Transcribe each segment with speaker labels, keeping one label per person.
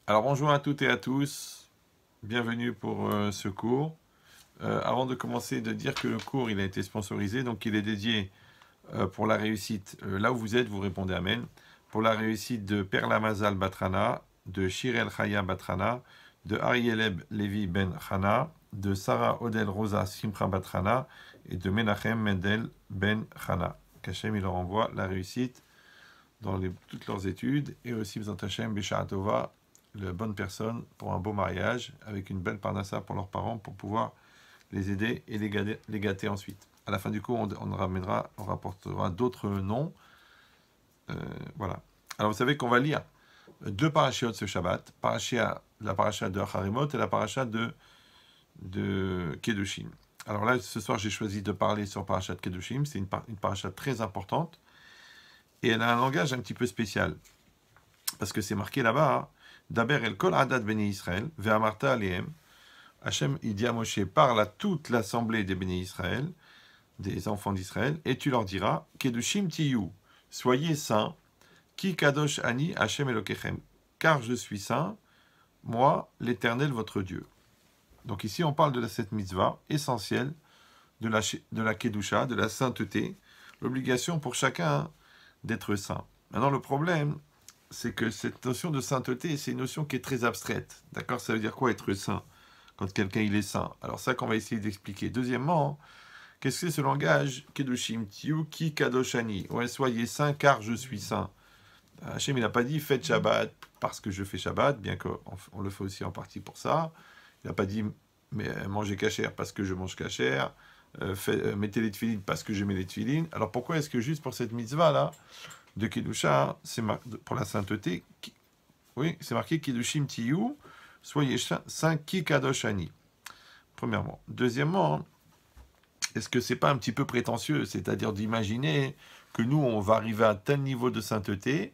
Speaker 1: Alors bonjour à toutes et à tous, bienvenue pour ce cours. Avant de commencer, de dire que le cours il a été sponsorisé, donc il est dédié pour la réussite. Là où vous êtes, vous répondez Amen. Pour la réussite de Perla Mazal Batrana, de Shirel Chaya Batrana, de Arieleb Levi Ben Chana, de Sarah Odel Rosa Simcha Batrana et de Menachem Mendel Ben Chana. Qu'Hachem il leur envoie la réussite dans toutes leurs études et aussi B'ezrat Hashem B'Sha'at Tova, la bonne personne pour un beau mariage avec une belle parnassa pour leurs parents pour pouvoir les aider et les gâter ensuite. À la fin du cours, on rapportera d'autres noms. Voilà. Alors vous savez qu'on va lire deux parashiot ce Shabbat, la paracha de Harimot et la paracha de Kedushim. Alors là, ce soir, j'ai choisi de parler sur parachat de Kedushim. C'est une paracha très importante et elle a un langage un petit peu spécial parce que c'est marqué là-bas. Hein, Daber el kol adat beni Israël, ve'amarta alehem. Hachem, il dit à Moshe, parle à toute l'assemblée des bénis Israël, des enfants d'Israël, et tu leur diras, Kedushim tiyu, soyez saints, ki kadosh ani Hachem elokechem, car je suis saint, moi, l'Éternel, votre Dieu. Donc ici, on parle de cette mitzvah essentielle de la kedusha, de la sainteté, l'obligation pour chacun d'être saint. Maintenant, le problème, c'est que cette notion de sainteté, c'est une notion qui est très abstraite. D'accord? Ça veut dire quoi être saint? Quand quelqu'un il est saint. Alors ça qu'on va essayer d'expliquer. Deuxièmement, qu'est-ce que c'est ce langage Kedushim Tiyu Ki Kadoshani? Ouais, soyez saint car je suis saint. Hachem il n'a pas dit faites Shabbat parce que je fais Shabbat, bien qu'on le fait aussi en partie pour ça. Il n'a pas dit mangez kasher parce que je mange kasher, mettez les tefilines parce que je mets les tefilines. Alors pourquoi est-ce que juste pour cette mitzvah là de Kedusha, pour la sainteté, oui, c'est marqué Kedushim Tiyu, soyez saint ki kadoshani. Premièrement. Deuxièmement, est-ce que c'est pas un petit peu prétentieux, c'est-à-dire d'imaginer que nous, on va arriver à tel niveau de sainteté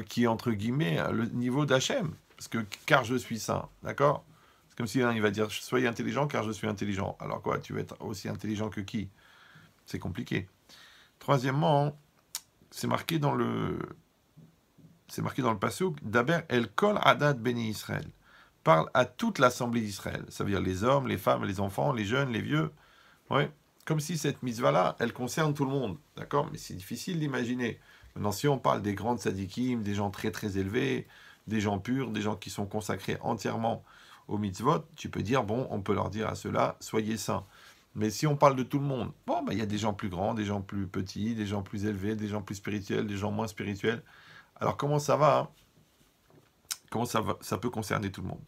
Speaker 1: qui est entre guillemets le niveau d'Hachem, parce que car je suis saint, d'accord? C'est comme si il va dire soyez intelligent car je suis intelligent. Alors quoi, tu vas être aussi intelligent que qui? C'est compliqué. Troisièmement, c'est marqué dans le passouk, Daber el kol adat beni Israël. Parle à toute l'assemblée d'Israël. Ça veut dire les hommes, les femmes, les enfants, les jeunes, les vieux. Ouais. Comme si cette mitzvah-là, elle concerne tout le monde. D'accord? Mais c'est difficile d'imaginer. Maintenant, si on parle des grandes sadikim, des gens très très élevés, des gens purs, des gens qui sont consacrés entièrement aux mitzvot, tu peux dire, bon, on peut leur dire à ceux-là, soyez saints. Mais si on parle de tout le monde, bon, il y a des gens plus grands, des gens plus petits, des gens plus élevés, des gens plus spirituels, des gens moins spirituels. Alors comment ça va, hein? Comment ça peut concerner tout le monde?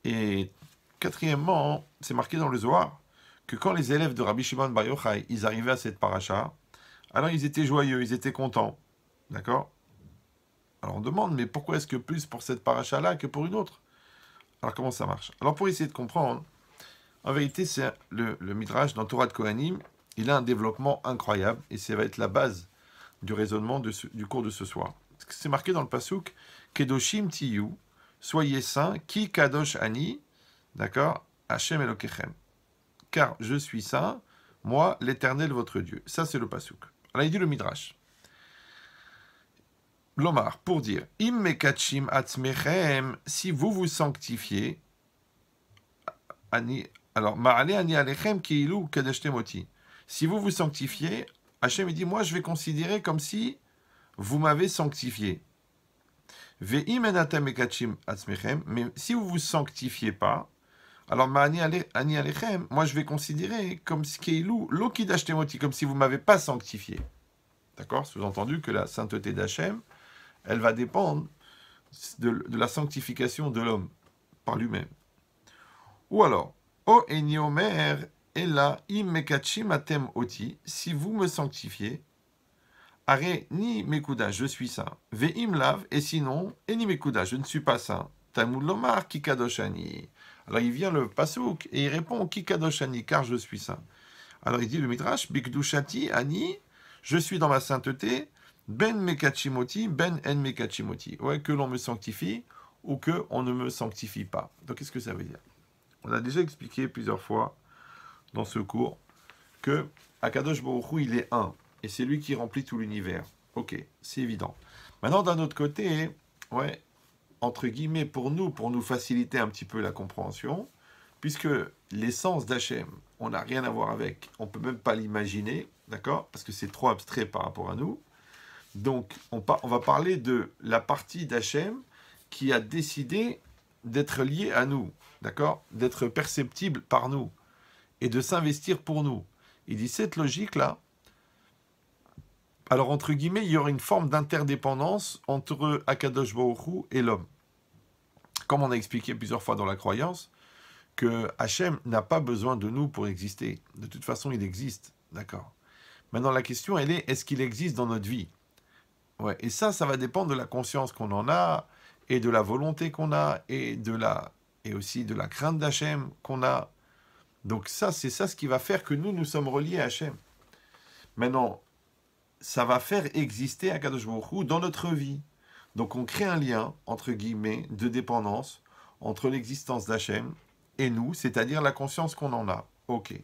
Speaker 1: Et quatrièmement, c'est marqué dans le Zohar que quand les élèves de Rabbi Shimon Bar Yochai, ils arrivaient à cette paracha, alors ils étaient joyeux, ils étaient contents. D'accord? Alors on demande, mais pourquoi est-ce que plus pour cette paracha-là que pour une autre? Alors comment ça marche? Alors pour essayer de comprendre, en vérité, c'est le Midrash dans Torah de Kohanim, il a un développement incroyable, et ça va être la base du raisonnement du cours de ce soir. C'est marqué dans le pasuk, Kedoshim tiyu, soyez saints, ki kadosh ani, d'accord, Hachem elokechem. Car je suis saint, moi, l'Éternel votre Dieu. Ça, c'est le pasuk. Alors, il dit le Midrash. L'Omar, pour dire, im mekachim atzmechem, si vous vous sanctifiez, ani, alors, ma'ale ani alechem ki'ilu kadeshtemoti. Si vous vous sanctifiez, Hachem, il dit, moi, je vais considérer comme si vous m'avez sanctifié. Ve'im enatem mekachim atzmechem, mais si vous vous sanctifiez pas, alors, ani alechem, moi je vais considérer comme skeilu lokidashtemoti, comme si vous m'avez pas sanctifié. D'accord? Sous-entendu que la sainteté d'Hachem, elle va dépendre de la sanctification de l'homme par lui-même. Ou alors, o eni omer ela im mekachim atem oti, si vous me sanctifiez, are ni mekuda, je suis saint. Ve'im lav, et sinon, eni mekuda, je ne suis pas saint. Talmud lomar ki kadoshani. Alors il vient le pasuk et il répond ki kadoshani, car je suis saint. Alors il dit le midrash bikdushati ani, je suis dans ma sainteté, ben mekachimoti, ben en mekachimoti. Ouais, que l'on me sanctifie ou que on ne me sanctifie pas. Donc qu'est-ce que ça veut dire? On a déjà expliqué plusieurs fois dans ce cours que Akadosh Baruch Hu, il est un et c'est lui qui remplit tout l'univers. Ok, c'est évident. Maintenant d'un autre côté, ouais. entre guillemets, pour nous faciliter un petit peu la compréhension, puisque l'essence d'Hachem, on n'a rien à voir avec, on ne peut même pas l'imaginer, d'accord? Parce que c'est trop abstrait par rapport à nous. Donc, on va parler de la partie d'Hachem qui a décidé d'être liée à nous, d'accord? D'être perceptible par nous et de s'investir pour nous. Il dit, cette logique-là, alors entre guillemets, il y aurait une forme d'interdépendance entre Akadosh Baruch Hu et l'homme. Comme on a expliqué plusieurs fois dans la croyance, que Hachem n'a pas besoin de nous pour exister. De toute façon, il existe, d'accord? Maintenant, la question, elle est, est-ce qu'il existe dans notre vie? Ouais, et ça va dépendre de la conscience qu'on en a, et de la volonté qu'on a, et aussi de la crainte d'Hachem qu'on a. Donc ça, c'est ça ce qui va faire que nous sommes reliés à Hachem. Maintenant, ça va faire exister Akadosh Baruch Hu dans notre vie. Donc on crée un lien, entre guillemets, de dépendance entre l'existence d'Hachem et nous, c'est-à-dire la conscience qu'on en a. Ok.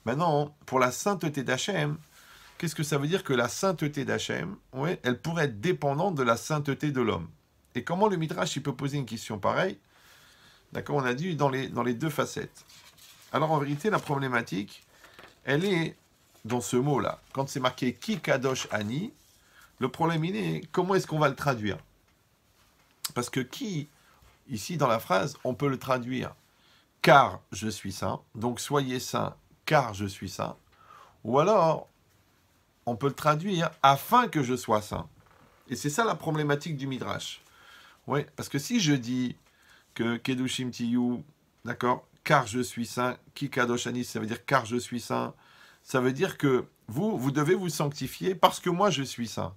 Speaker 1: Maintenant, pour la sainteté d'Hachem, qu'est-ce que ça veut dire que la sainteté d'Hachem, ouais, elle pourrait être dépendante de la sainteté de l'homme? Et comment le Midrash il peut poser une question pareille? D'accord, on a dit dans les deux facettes. Alors en vérité, la problématique, elle est dans ce mot-là. Quand c'est marqué « Ki kadosh ani », le problème il est comment est-ce qu'on va le traduire? Parce que « qui », ici dans la phrase, on peut le traduire « car je suis saint », donc « soyez saints car je suis saint », ou alors on peut le traduire « afin que je sois saint ». Et c'est ça la problématique du Midrash. Oui, parce que si je dis que Kedushim Tiyu, d'accord, car je suis saint, Ki kadosh ani, ça veut dire car je suis saint, ça veut dire que vous devez vous sanctifier parce que moi je suis saint.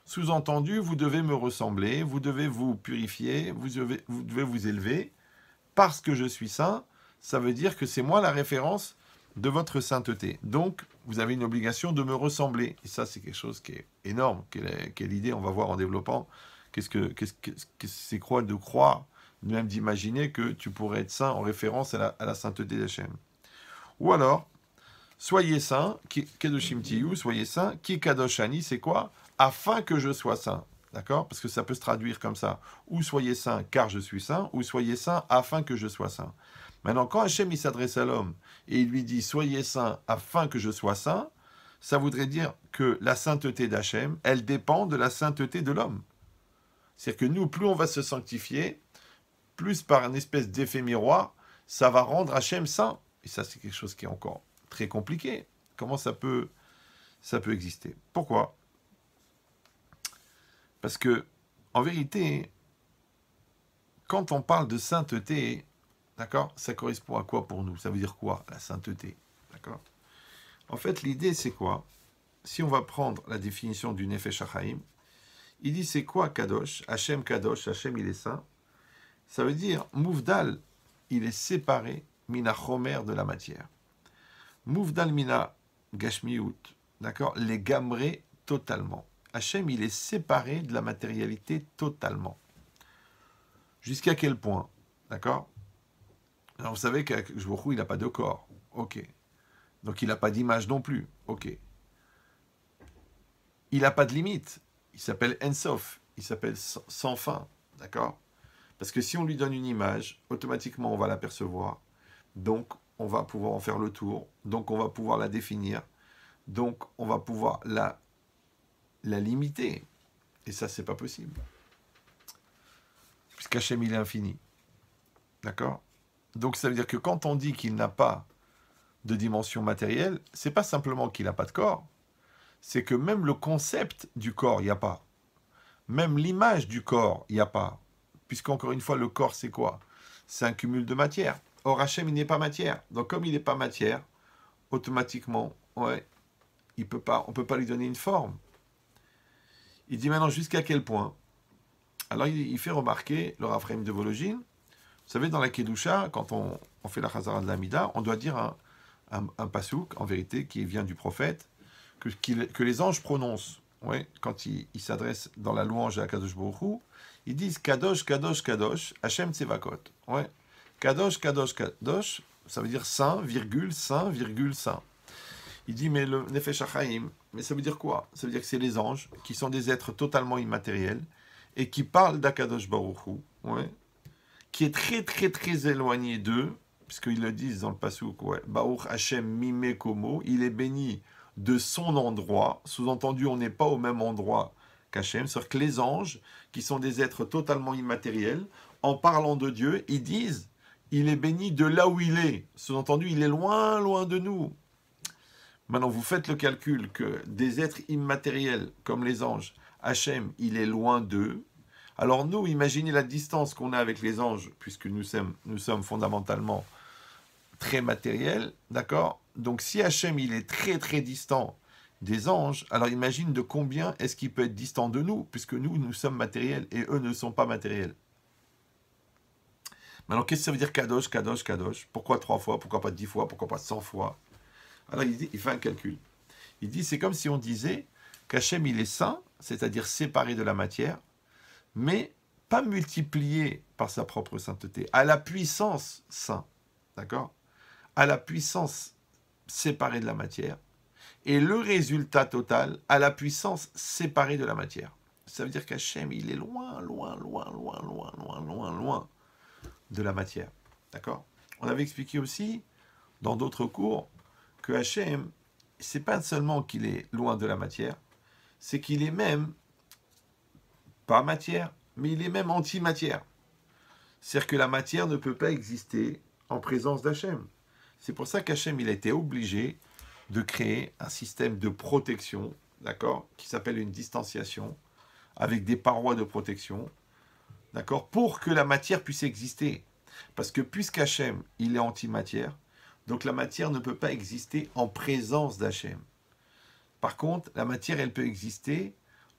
Speaker 1: Sous-entendu, vous devez me ressembler, vous devez vous purifier, vous devez vous élever. Parce que je suis saint, ça veut dire que c'est moi la référence de votre sainteté. Donc, vous avez une obligation de me ressembler. Et ça, c'est quelque chose qui est énorme. Quelle idée, on va voir en développant. Qu'est-ce que c'est quoi de croire, même d'imaginer que tu pourrais être saint en référence à la sainteté d'Hachem. Ou alors, soyez saints, Kedoshim Tiyu, soyez saints, Ki Kadoshani, c'est quoi? Afin que je sois saint. D'accord? Parce que ça peut se traduire comme ça. Ou soyez saints car je suis saint, ou soyez saints afin que je sois saint. Maintenant, quand Hachem il s'adresse à l'homme et il lui dit soyez saints afin que je sois saint, ça voudrait dire que la sainteté d'Hachem, elle dépend de la sainteté de l'homme. C'est-à-dire que nous, plus on va se sanctifier, plus par une espèce d'effet miroir, ça va rendre Hachem saint. Et ça, c'est quelque chose qui est encore très compliqué. Comment ça peut exister? Pourquoi? Parce que, en vérité, quand on parle de sainteté, d'accord, ça correspond à quoi pour nous? Ça veut dire quoi, la sainteté? D'accord? En fait, l'idée, c'est quoi? Si on va prendre la définition du Nefesh HaChaim, il dit c'est quoi Kadosh? Hachem Kadosh, Hachem il est saint. Ça veut dire, Mouvdal, il est séparé, Mina Chomer de la matière. Mouvdal Mina Gashmiut, d'accord? Les gamrés totalement. Hachem, il est séparé de la matérialité totalement. Jusqu'à quel point? D'accord? Alors, vous savez qu'Akadosh il n'a pas de corps. Ok. Donc, il n'a pas d'image non plus. Ok. Il n'a pas de limite. Il s'appelle Ensof. Il s'appelle sans fin. D'accord? Parce que si on lui donne une image, automatiquement, on va l'apercevoir. Donc, on va pouvoir en faire le tour. Donc, on va pouvoir la définir. Donc, on va pouvoir la limiter. Et ça, c'est pas possible. Puisqu'Hachem, il est infini. D'accord? Donc, ça veut dire que quand on dit qu'il n'a pas de dimension matérielle, c'est pas simplement qu'il n'a pas de corps, c'est que même le concept du corps, il n'y a pas. Même l'image du corps, il n'y a pas. Puisqu'encore une fois, le corps, c'est quoi? C'est un cumul de matière. Or, Hachem, il n'est pas matière. Donc, comme il n'est pas matière, automatiquement, ouais, on ne peut pas lui donner une forme. Il dit maintenant jusqu'à quel point. Alors, il fait remarquer le Raphaïm de Vologine. Vous savez, dans la Kedusha, quand on fait la Chazara de l'Amida, on doit dire un pasouk, en vérité, qui vient du prophète, que les anges prononcent. Ouais, quand ils s'adressent dans la louange à Kadosh Baruch Hu, ils disent Kadosh, Kadosh, Kadosh, Hachem Tsevakot. Ouais. Kadosh, Kadosh, Kadosh, ça veut dire saint, virgule, saint, virgule, saint. Il dit, mais le Nefesh HaChaim, mais ça veut dire quoi? Ça veut dire que c'est les anges, qui sont des êtres totalement immatériels, et qui parlent d'Akadosh Baruch Hu, ouais, qui est très très très éloigné d'eux, puisqu'ils le disent dans le Passouk, ouais, Baruch Hashem Mime Komo, il est béni de son endroit, sous-entendu on n'est pas au même endroit qu'Hachem, c'est-à-dire que les anges, qui sont des êtres totalement immatériels, en parlant de Dieu, ils disent, il est béni de là où il est, sous-entendu il est loin, loin de nous. Maintenant, vous faites le calcul que des êtres immatériels, comme les anges, Hachem, il est loin d'eux. Alors nous, imaginez la distance qu'on a avec les anges, puisque nous sommes fondamentalement très matériels, d'accord? Donc si Hachem, il est très très distant des anges, alors imagine de combien est-ce qu'il peut être distant de nous, puisque nous sommes matériels et eux ne sont pas matériels. Maintenant, qu'est-ce que ça veut dire Kadosh, Kadosh, Kadosh? Pourquoi 3 fois? Pourquoi pas 10 fois? Pourquoi pas 100 fois? Alors il fait un calcul. Il dit, c'est comme si on disait qu'Hachem, il est saint, c'est-à-dire séparé de la matière, mais pas multiplié par sa propre sainteté, à la puissance saint, d'accord? À la puissance séparée de la matière, et le résultat total à la puissance séparée de la matière. Ça veut dire qu'Hachem, il est loin, loin, loin, loin, loin, loin, loin, loin de la matière, d'accord? On avait expliqué aussi, dans d'autres cours, que Hachem, c'est pas seulement qu'il est loin de la matière, c'est qu'il est même pas matière, mais il est même anti-matière. C'est-à-dire que la matière ne peut pas exister en présence d'Hachem. C'est pour ça qu'Hachem, il a été obligé de créer un système de protection, d'accord, qui s'appelle une distanciation, avec des parois de protection, d'accord, pour que la matière puisse exister. Parce que puisqu'Hachem, il est anti-matière, donc la matière ne peut pas exister en présence d'Hachem. Par contre, la matière, elle peut exister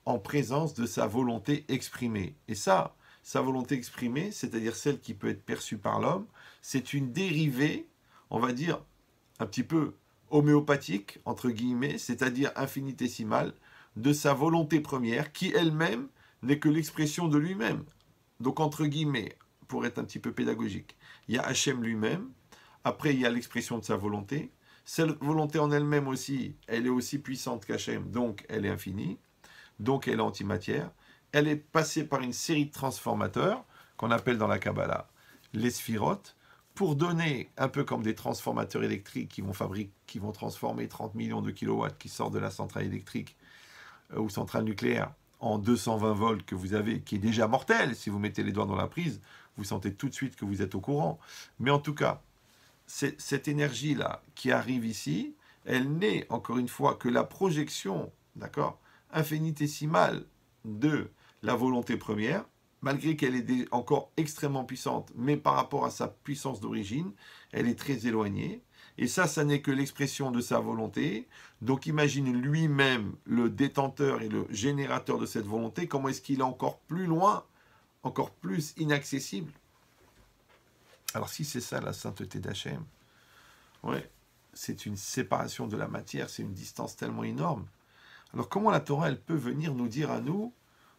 Speaker 1: en présence de sa volonté exprimée. Et ça, sa volonté exprimée, c'est-à-dire celle qui peut être perçue par l'homme, c'est une dérivée, on va dire, un petit peu homéopathique, entre guillemets, c'est-à-dire infinitésimale, de sa volonté première, qui elle-même n'est que l'expression de lui-même. Donc, entre guillemets, pour être un petit peu pédagogique, il y a Hachem lui-même, après il y a l'expression de sa volonté. Cette volonté en elle-même aussi, elle est aussi puissante qu'Hachem, donc elle est infinie, donc elle est antimatière. Elle est passée par une série de transformateurs, qu'on appelle dans la Kabbalah les sphirotes, pour donner, un peu comme des transformateurs électriques qui vont transformer 30 millions de kilowatts qui sortent de la centrale électrique ou centrale nucléaire en 220 volts que vous avez, qui est déjà mortel. Si vous mettez les doigts dans la prise, vous sentez tout de suite que vous êtes au courant. Mais en tout cas, cette énergie-là qui arrive ici, elle n'est, encore une fois, que la projection, d'accord, infinitésimale de la volonté première, malgré qu'elle est encore extrêmement puissante, mais par rapport à sa puissance d'origine, elle est très éloignée. Et ça n'est que l'expression de sa volonté. Donc imagine lui-même, le détenteur et le générateur de cette volonté, comment est-ce qu'il est encore plus loin, encore plus inaccessible. Alors si c'est ça la sainteté d'Hachem, ouais, c'est une séparation de la matière, c'est une distance tellement énorme. Alors comment la Torah, elle peut venir nous dire à nous,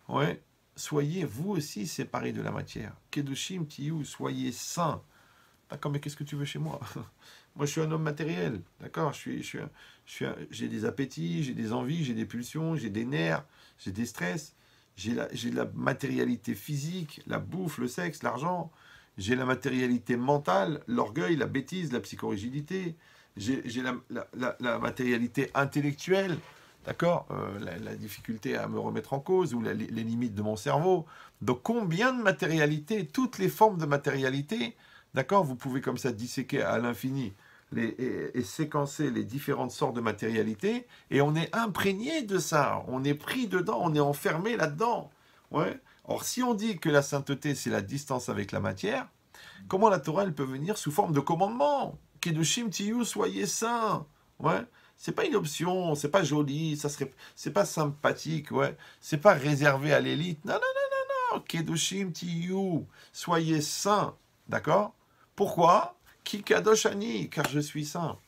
Speaker 1: ouais, soyez vous aussi séparés de la matière. Kedushim tiyu, soyez saints. D'accord, mais qu'est-ce que tu veux chez moi? Moi, je suis un homme matériel, d'accord? J'ai des appétits, j'ai des envies, j'ai des pulsions, j'ai des nerfs, j'ai des stress, j'ai la matérialité physique, la bouffe, le sexe, l'argent. J'ai la matérialité mentale, l'orgueil, la bêtise, la psychorigidité. J'ai la matérialité intellectuelle, d'accord, la difficulté à me remettre en cause ou les limites de mon cerveau. Donc combien de matérialités, toutes les formes de matérialité, d'accord, vous pouvez comme ça disséquer à l'infini et séquencer les différentes sortes de matérialité, et on est imprégné de ça, on est pris dedans, on est enfermé là-dedans. Ouais. Or, si on dit que la sainteté, c'est la distance avec la matière, comment la Torah, elle peut venir sous forme de commandement? Kedushim tiyu, soyez saints. Ouais. C'est pas une option, c'est pas joli, c'est pas sympathique, ouais. C'est pas réservé à l'élite. Non, non, non, non, non. Kedushim tiyu, soyez saints. D'accord? Pourquoi? Ki kadosh ani, car je suis saint.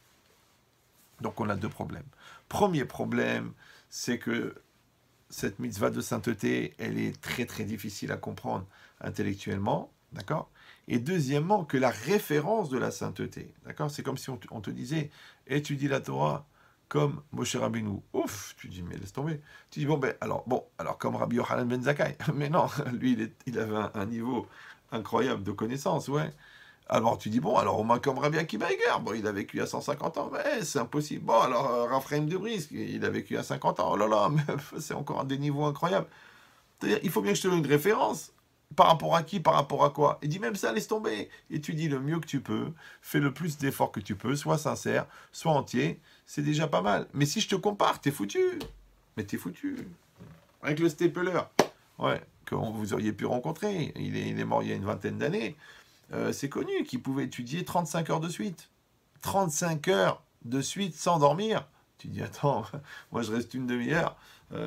Speaker 1: Donc on a deux problèmes. Premier problème, c'est que cette mitzvah de sainteté, elle est très très difficile à comprendre intellectuellement, d'accord? Et deuxièmement, que la référence de la sainteté, d'accord? C'est comme si on te disait, étudie la Torah, comme Moshe Rabbeinu. Ouf, tu dis, mais laisse tomber. Tu dis, bon, alors comme Rabbi Yochanan ben Zakkai. Mais non, lui, il avait un niveau incroyable de connaissance, ouais. Alors tu dis, bon, alors au moins comme Rabbi Akiva Eiger, bon, il a vécu à 150 ans, mais c'est impossible. Bon, alors Raphaël de Brisk, il a vécu à 50 ans, oh là là, mais c'est encore des niveaux incroyables. C'est-à-dire, il faut bien que je te donne une référence. Par rapport à qui, par rapport à quoi? Il dit même ça, laisse tomber. Et tu dis le mieux que tu peux, fais le plus d'efforts que tu peux, sois sincère, sois entier, c'est déjà pas mal. Mais si je te compare, t'es foutu. Mais t'es foutu. Avec le stapler, ouais, que vous auriez pu rencontrer, il est mort il y a une vingtaine d'années, c'est connu qu'il pouvait étudier 35 heures de suite. 35 heures de suite sans dormir. Tu dis, attends, moi je reste une demi-heure,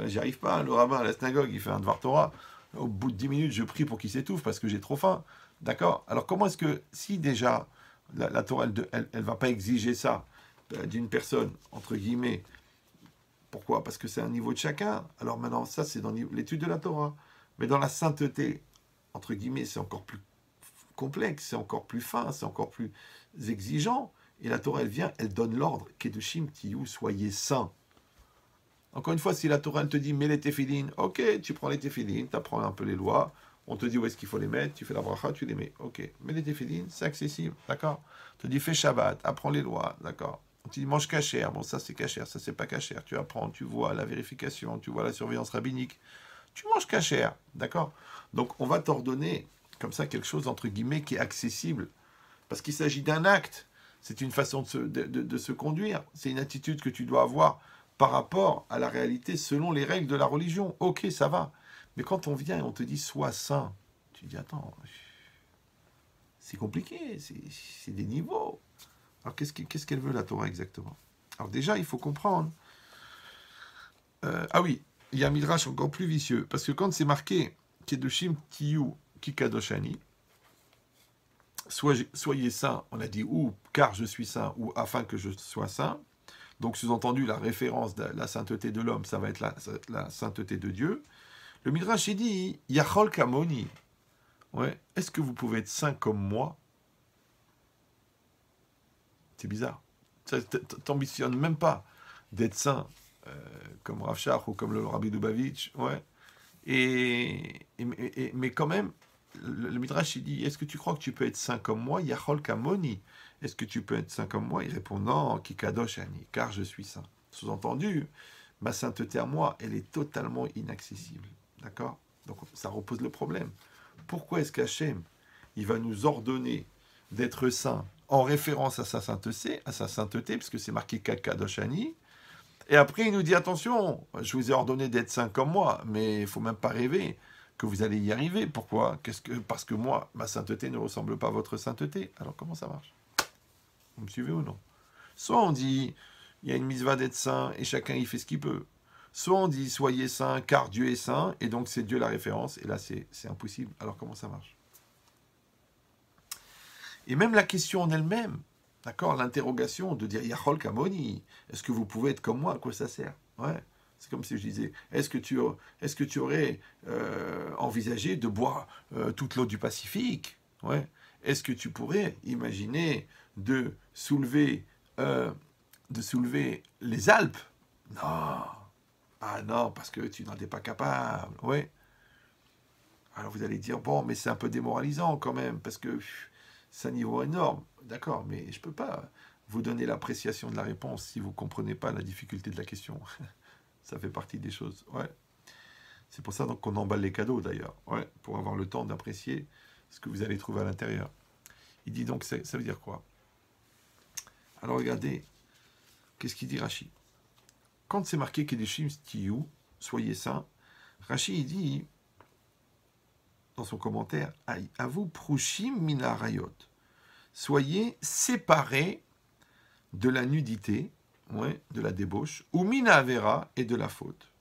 Speaker 1: j'y arrive pas. Le rabbin à la synagogue, il fait un Dvar Torah. Au bout de 10 minutes, je prie pour qu'il s'étouffe parce que j'ai trop faim. D'accord? Alors comment est-ce que, si déjà, la Torah, elle va pas exiger ça d'une personne, entre guillemets, pourquoi? Parce que c'est un niveau de chacun. Alors maintenant, ça, c'est dans l'étude de la Torah. Mais dans la sainteté, entre guillemets, c'est encore plus complexe, c'est encore plus fin, c'est encore plus exigeant. Et la Torah, elle vient, elle donne l'ordre. Kedushim tiyu, soyez saints. Encore une fois, si la Torah, elle te dit, mets les téphilines, ok, tu prends les téphilines, tu apprends un peu les lois, on te dit où est-ce qu'il faut les mettre, tu fais la bracha, tu les mets, ok. Mais les téphilines, c'est accessible, d'accord? On te dit, fais Shabbat, apprends les lois, d'accord? On te dit, mange cachère, bon, ça c'est cachère, ça c'est pas cachère, tu apprends, tu vois la vérification, tu vois la surveillance rabbinique, tu manges cachère, d'accord? Donc, on va t'ordonner, comme ça, quelque chose, entre guillemets, qui est accessible, parce qu'il s'agit d'un acte, c'est une façon de se conduire, c'est une attitude que tu dois avoir par rapport à la réalité selon les règles de la religion. Ok, ça va. Mais quand on vient et on te dit sois saint, tu dis attends, c'est compliqué, c'est des niveaux. Alors qu'est-ce qu'elle veut la Torah exactement? Alors déjà, il faut comprendre. Ah oui, il y a un midrash encore plus vicieux, parce que quand c'est marqué Kedoshim Tiyu Kikadoshani, soyez saints, on a dit ou car je suis saint, ou afin que je sois saint. Donc, sous-entendu, la référence de la sainteté de l'homme, ça va être la sainteté de Dieu. Le Midrash, il dit, Yachol Kamoni. Ouais. Est-ce que vous pouvez être saint comme moi? C'est bizarre. T'ambitionnes même pas d'être saint comme Rav Shach ou comme le Rabbi Lubavitch. Ouais. Mais quand même, le Midrash, il dit, est-ce que tu crois que tu peux être saint comme moi? Yachol Kamoni. Est-ce que tu peux être saint comme moi? Il répond non, Kikadosh Ani, car je suis saint. Sous-entendu, ma sainteté à moi, elle est totalement inaccessible. D'accord? Donc ça repose le problème. Pourquoi est-ce qu'Hachem, il va nous ordonner d'être saint en référence à sa sainteté, parce que c'est marqué Kikadosh Ani, et après il nous dit attention, je vous ai ordonné d'être saint comme moi, mais il ne faut même pas rêver que vous allez y arriver. Pourquoi? Parce que moi, ma sainteté ne ressemble pas à votre sainteté. Alors comment ça marche? Vous me suivez ou non? Soit on dit, il y a une mitzvah d'être saint et chacun y fait ce qu'il peut. Soit on dit, soyez saint car Dieu est saint, et donc c'est Dieu la référence, et là c'est impossible. Alors comment ça marche? Et même la question en elle-même, d'accord, l'interrogation de dire, Yachol Kamoni, est-ce que vous pouvez être comme moi? À quoi ça sert? Ouais. C'est comme si je disais, est-ce que tu aurais envisagé de boire toute l'eau du Pacifique? Ouais. Est-ce que tu pourrais imaginer de soulever les Alpes? Non. Ah non, parce que tu n'en es pas capable. Ouais. Alors vous allez dire, bon, mais c'est un peu démoralisant quand même, parce que c'est un niveau énorme. D'accord, mais je ne peux pas vous donner l'appréciation de la réponse si vous ne comprenez pas la difficulté de la question. Ça fait partie des choses. Ouais. C'est pour ça donc qu'on emballe les cadeaux d'ailleurs. Ouais, pour avoir le temps d'apprécier ce que vous allez trouver à l'intérieur. Il dit donc, ça veut dire quoi? Alors regardez, qu'est-ce qu'il dit Rashi? Quand c'est marqué Kedushim Tiyu, soyez saints, Rashi il dit, dans son commentaire, à vous Prushim Mina Rayot, soyez séparés de la nudité, ouais, de la débauche, ou Mina Avera et de la faute.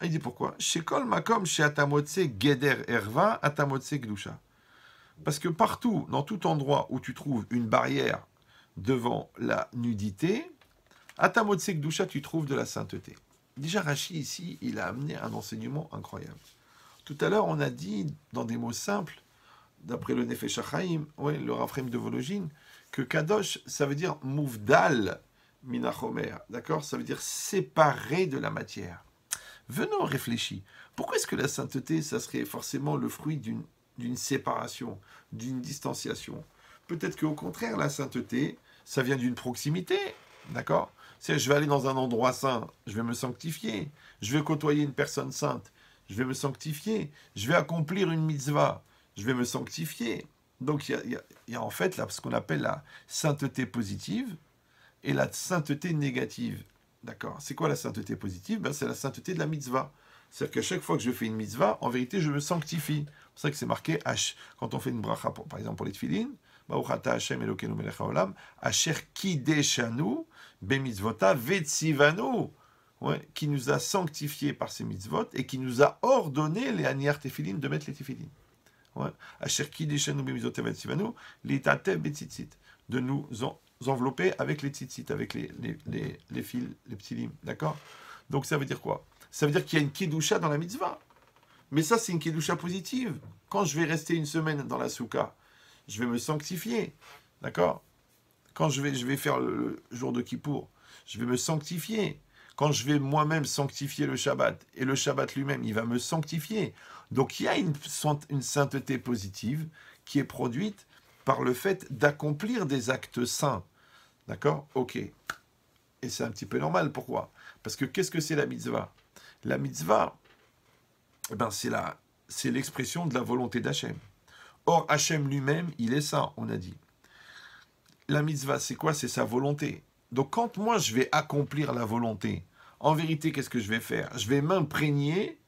Speaker 1: Il dit pourquoi? Shekol Makom She Atamotse Geder Erva Atamotse Gdusha. Parce que partout, dans tout endroit où tu trouves une barrière devant la nudité, à Tamotse Gdusha, tu trouves de la sainteté. Déjà, Rashi, ici, il a amené un enseignement incroyable. Tout à l'heure, on a dit, dans des mots simples, d'après le Nefesh HaChaim, ouais, le Raphaim de Vologine, que Kadosh, ça veut dire Mouvdal minachomer, d'accord? Ça veut dire séparé de la matière. Venons réfléchir. Pourquoi est-ce que la sainteté, ça serait forcément le fruit d'une séparation, d'une distanciation? Peut-être qu'au contraire, la sainteté, ça vient d'une proximité, d'accord? C'est-à-dire, je vais aller dans un endroit saint, je vais me sanctifier. Je vais côtoyer une personne sainte, je vais me sanctifier. Je vais accomplir une mitzvah, je vais me sanctifier. Donc, il y a en fait là, ce qu'on appelle la sainteté positive et la sainteté négative. D'accord? C'est quoi la sainteté positive? Ben, c'est la sainteté de la mitzvah. C'est-à-dire qu'à chaque fois que je fais une mitzvah, en vérité, je me sanctifie. C'est pour ça que c'est marqué H. Quand on fait une bracha, par exemple pour les tefilin, Baruch ata Hashem Elokeinu melech haolam, Asher kideshanu bemitzvota vetzivanu, ouais, qui nous a sanctifiés par ses mitzvot et qui nous a ordonné les aniar tefilin de mettre les tefilin. Ouais. Asher kideshanu bemitzvota vetzivanu, litatev betzitzit, de nous envelopper avec les tzitzit, avec les fils, les petits limes. D'accord? Donc ça veut dire quoi? Ça veut dire qu'il y a une kedusha dans la mitzvah. Mais ça, c'est une kedusha positive. Quand je vais rester une semaine dans la souka, je vais me sanctifier. D'accord? Quand je vais faire le jour de Kippour, je vais me sanctifier. Quand je vais moi-même sanctifier le Shabbat, et le Shabbat lui-même, il va me sanctifier. Donc il y a une sainteté positive qui est produite par le fait d'accomplir des actes saints. D'accord? Ok. Et c'est un petit peu normal. Pourquoi? Parce que qu'est-ce que c'est la mitzvah? La mitzvah, eh ben c'est l'expression de la volonté d'Hachem. Or, Hachem lui-même, il est saint, on a dit. La mitzvah, c'est quoi? C'est sa volonté. Donc, quand moi, je vais accomplir la volonté, en vérité, qu'est-ce que je vais faire? Je vais m'imprégner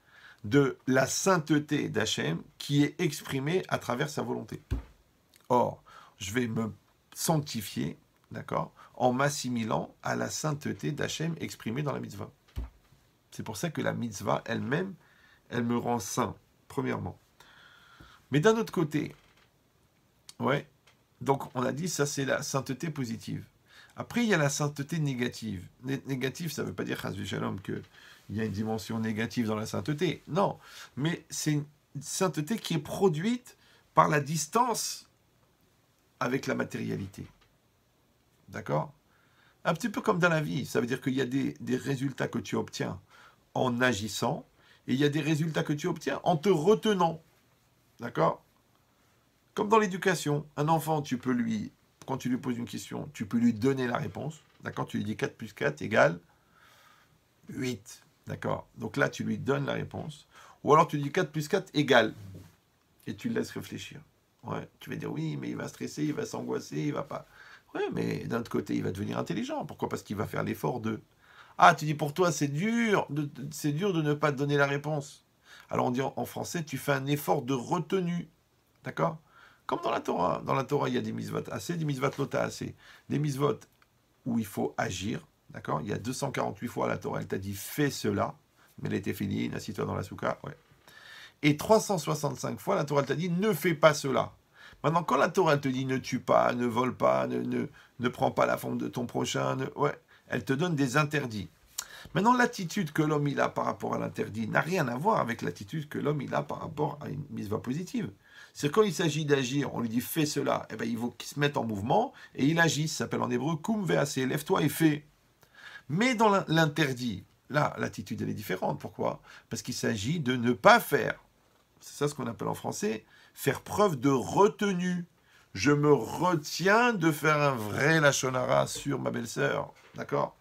Speaker 1: de la sainteté d'Hachem qui est exprimée à travers sa volonté. Or, je vais me sanctifier, d'accord, en m'assimilant à la sainteté d'Hachem exprimée dans la mitzvah. C'est pour ça que la mitzvah elle-même, elle me rend saint, premièrement. Mais d'un autre côté, ouais, donc on a dit ça c'est la sainteté positive. Après il y a la sainteté négative. Négative, ça ne veut pas dire chas v'shalom qu'il y a une dimension négative dans la sainteté. Non, mais c'est une sainteté qui est produite par la distance avec la matérialité. D'accord? Un petit peu comme dans la vie, ça veut dire qu'il y a des résultats que tu obtiens en agissant, et il y a des résultats que tu obtiens en te retenant. D'accord? Comme dans l'éducation, un enfant, tu peux lui, quand tu lui poses une question, tu peux lui donner la réponse. D'accord? Tu lui dis 4 plus 4 égale 8. D'accord? Donc là, tu lui donnes la réponse. Ou alors tu lui dis 4 plus 4 égale. Et tu le laisses réfléchir. Ouais, tu vas dire oui, mais il va stresser, il va s'angoisser, il va pas. Oui, mais d'un autre côté, il va devenir intelligent. Pourquoi? Parce qu'il va faire l'effort de... Ah, tu dis pour toi, c'est dur de ne pas te donner la réponse. Alors on dit en français, tu fais un effort de retenue. D'accord? Comme dans la Torah. Dans la Torah, il y a des mitzvot assez, des mitzvot lota assez. Des mitzvot où il faut agir. D'accord? Il y a 248 fois la Torah, elle t'a dit fais cela. Mais elle était finie, assis-toi dans la soukha. Ouais. Et 365 fois, la Torah t'a dit ne fais pas cela. Maintenant, quand la Torah te dit ne tue pas, ne vole pas, ne prends pas la forme de ton prochain, ouais, elle te donne des interdits. Maintenant, l'attitude que l'homme il a par rapport à l'interdit n'a rien à voir avec l'attitude que l'homme il a par rapport à une mitzvah positive. C'est quand il s'agit d'agir, on lui dit fais cela, eh ben, il faut qu'il se mette en mouvement et il agit. Ça s'appelle en hébreu kum ve'ase, lève-toi et fais. Mais dans l'interdit, là, l'attitude elle est différente. Pourquoi? Parce qu'il s'agit de ne pas faire. C'est ça ce qu'on appelle en français faire preuve de retenue. Je me retiens de faire un vrai lachon hara sur ma belle-sœur. D'accord?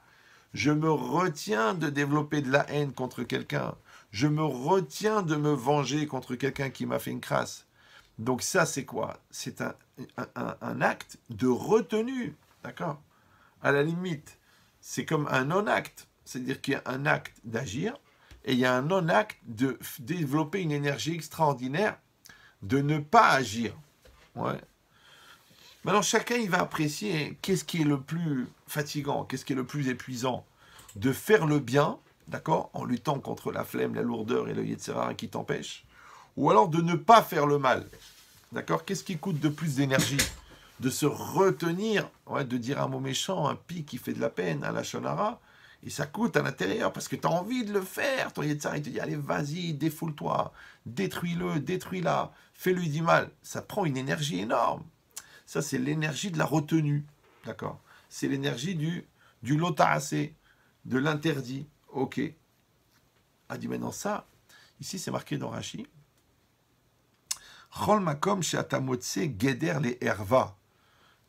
Speaker 1: Je me retiens de développer de la haine contre quelqu'un. Je me retiens de me venger contre quelqu'un qui m'a fait une crasse. Donc ça, c'est quoi? C'est un acte de retenue. D'accord? À la limite, c'est comme un non-acte. C'est-à-dire qu'il y a un acte d'agir et il y a un non-acte de développer une énergie extraordinaire de ne pas agir. Ouais. Maintenant, chacun, il va apprécier qu'est-ce qui est le plus fatigant, qu'est-ce qui est le plus épuisant. De faire le bien, d'accord, en luttant contre la flemme, la lourdeur et le Yetzirah qui t'empêche, ou alors de ne pas faire le mal. D'accord? Qu'est-ce qui coûte de plus d'énergie? De se retenir, ouais, de dire un mot méchant, un pic qui fait de la peine, un lachon hara, et ça coûte à l'intérieur parce que tu as envie de le faire. Ton Yetzirah, il te dit, allez, vas-y, défoule-toi, détruis-le, détruis-la, fais-lui du mal. Ça prend une énergie énorme. Ça, c'est l'énergie de la retenue. D'accord? C'est l'énergie du lota'asé, de l'interdit. Ok. A dit maintenant ça, ici c'est marqué dans Rashi. Chol makom she'atamotse geder les herva.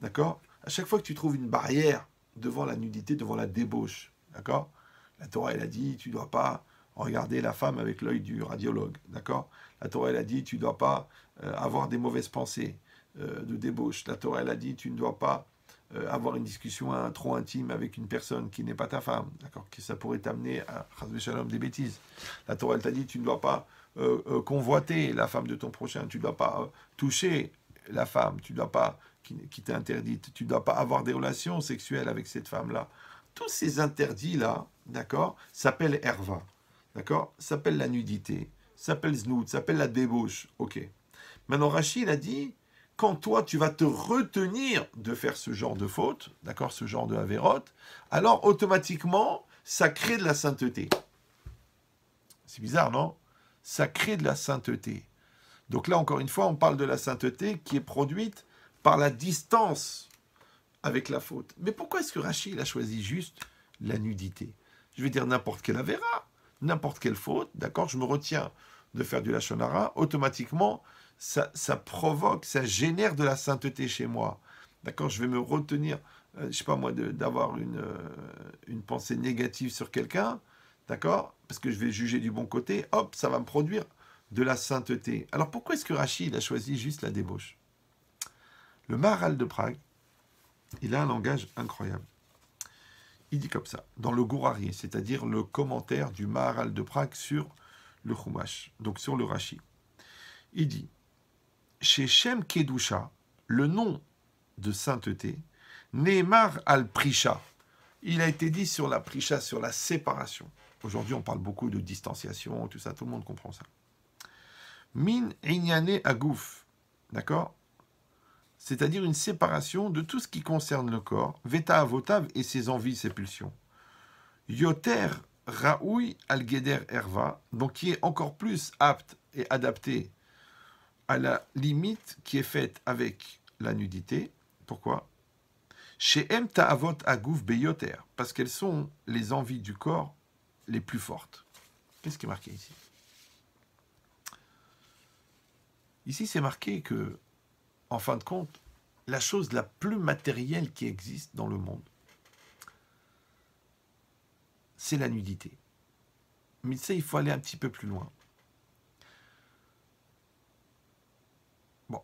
Speaker 1: D'accord? À chaque fois que tu trouves une barrière devant la nudité, devant la débauche, d'accord? La Torah, elle a dit, tu ne dois pas regarder la femme avec l'œil du radiologue, d'accord? La Torah, elle a dit, tu ne dois pas avoir des mauvaises pensées de débauche. La Torah, elle a dit, tu ne dois pas avoir une discussion trop intime avec une personne qui n'est pas ta femme, d'accord? Que ça pourrait t'amener à chas v'shalom des bêtises. La Torah, elle t'a dit, tu ne dois pas convoiter la femme de ton prochain, tu ne dois pas toucher la femme, tu ne dois pas, qui t'est interdite, tu ne dois pas avoir des relations sexuelles avec cette femme-là. Tous ces interdits-là, d'accord, s'appellent herva, d'accord, s'appellent la nudité, s'appellent znout, s'appellent la débauche, ok. Maintenant, Rachid a dit, quand toi, tu vas te retenir de faire ce genre de faute, d'accord, ce genre de avérote, alors automatiquement, ça crée de la sainteté. C'est bizarre, non? Ça crée de la sainteté. Donc là, encore une fois, on parle de la sainteté qui est produite par la distance avec la faute. Mais pourquoi est-ce que Rachid a choisi juste la nudité? Je vais dire n'importe quelle avéra, n'importe quelle faute, d'accord? Je me retiens de faire du lachon hara, automatiquement, ça provoque, ça génère de la sainteté chez moi. D'accord? Je vais me retenir, je ne sais pas moi, d'avoir une pensée négative sur quelqu'un, d'accord? Parce que je vais juger du bon côté, hop, ça va me produire de la sainteté. Alors pourquoi est-ce que Rachid a choisi juste la débauche? Le Maharal de Prague, il a un langage incroyable. Il dit comme ça, dans le Gourari, c'est-à-dire le commentaire du Maharal de Prague sur le Chumash, donc sur le Rashi. Il dit, chez Shem Kedusha, le nom de sainteté, Neemar al-Prisha, il a été dit sur la Prisha, sur la séparation. Aujourd'hui, on parle beaucoup de distanciation, tout ça, tout le monde comprend ça. Min inyane agouf, d'accord? C'est-à-dire une séparation de tout ce qui concerne le corps, veta avotav et ses envies, ses pulsions. Yoter raoui al-geder erva, donc qui est encore plus apte et adapté à la limite qui est faite avec la nudité. Pourquoi? Chez em ta'avot agouf beyoter, parce qu'elles sont les envies du corps les plus fortes. Qu'est-ce qui est marqué ici? Ici, c'est marqué que, en fin de compte, la chose la plus matérielle qui existe dans le monde, c'est la nudité. Mais ça, il faut aller un petit peu plus loin. Bon,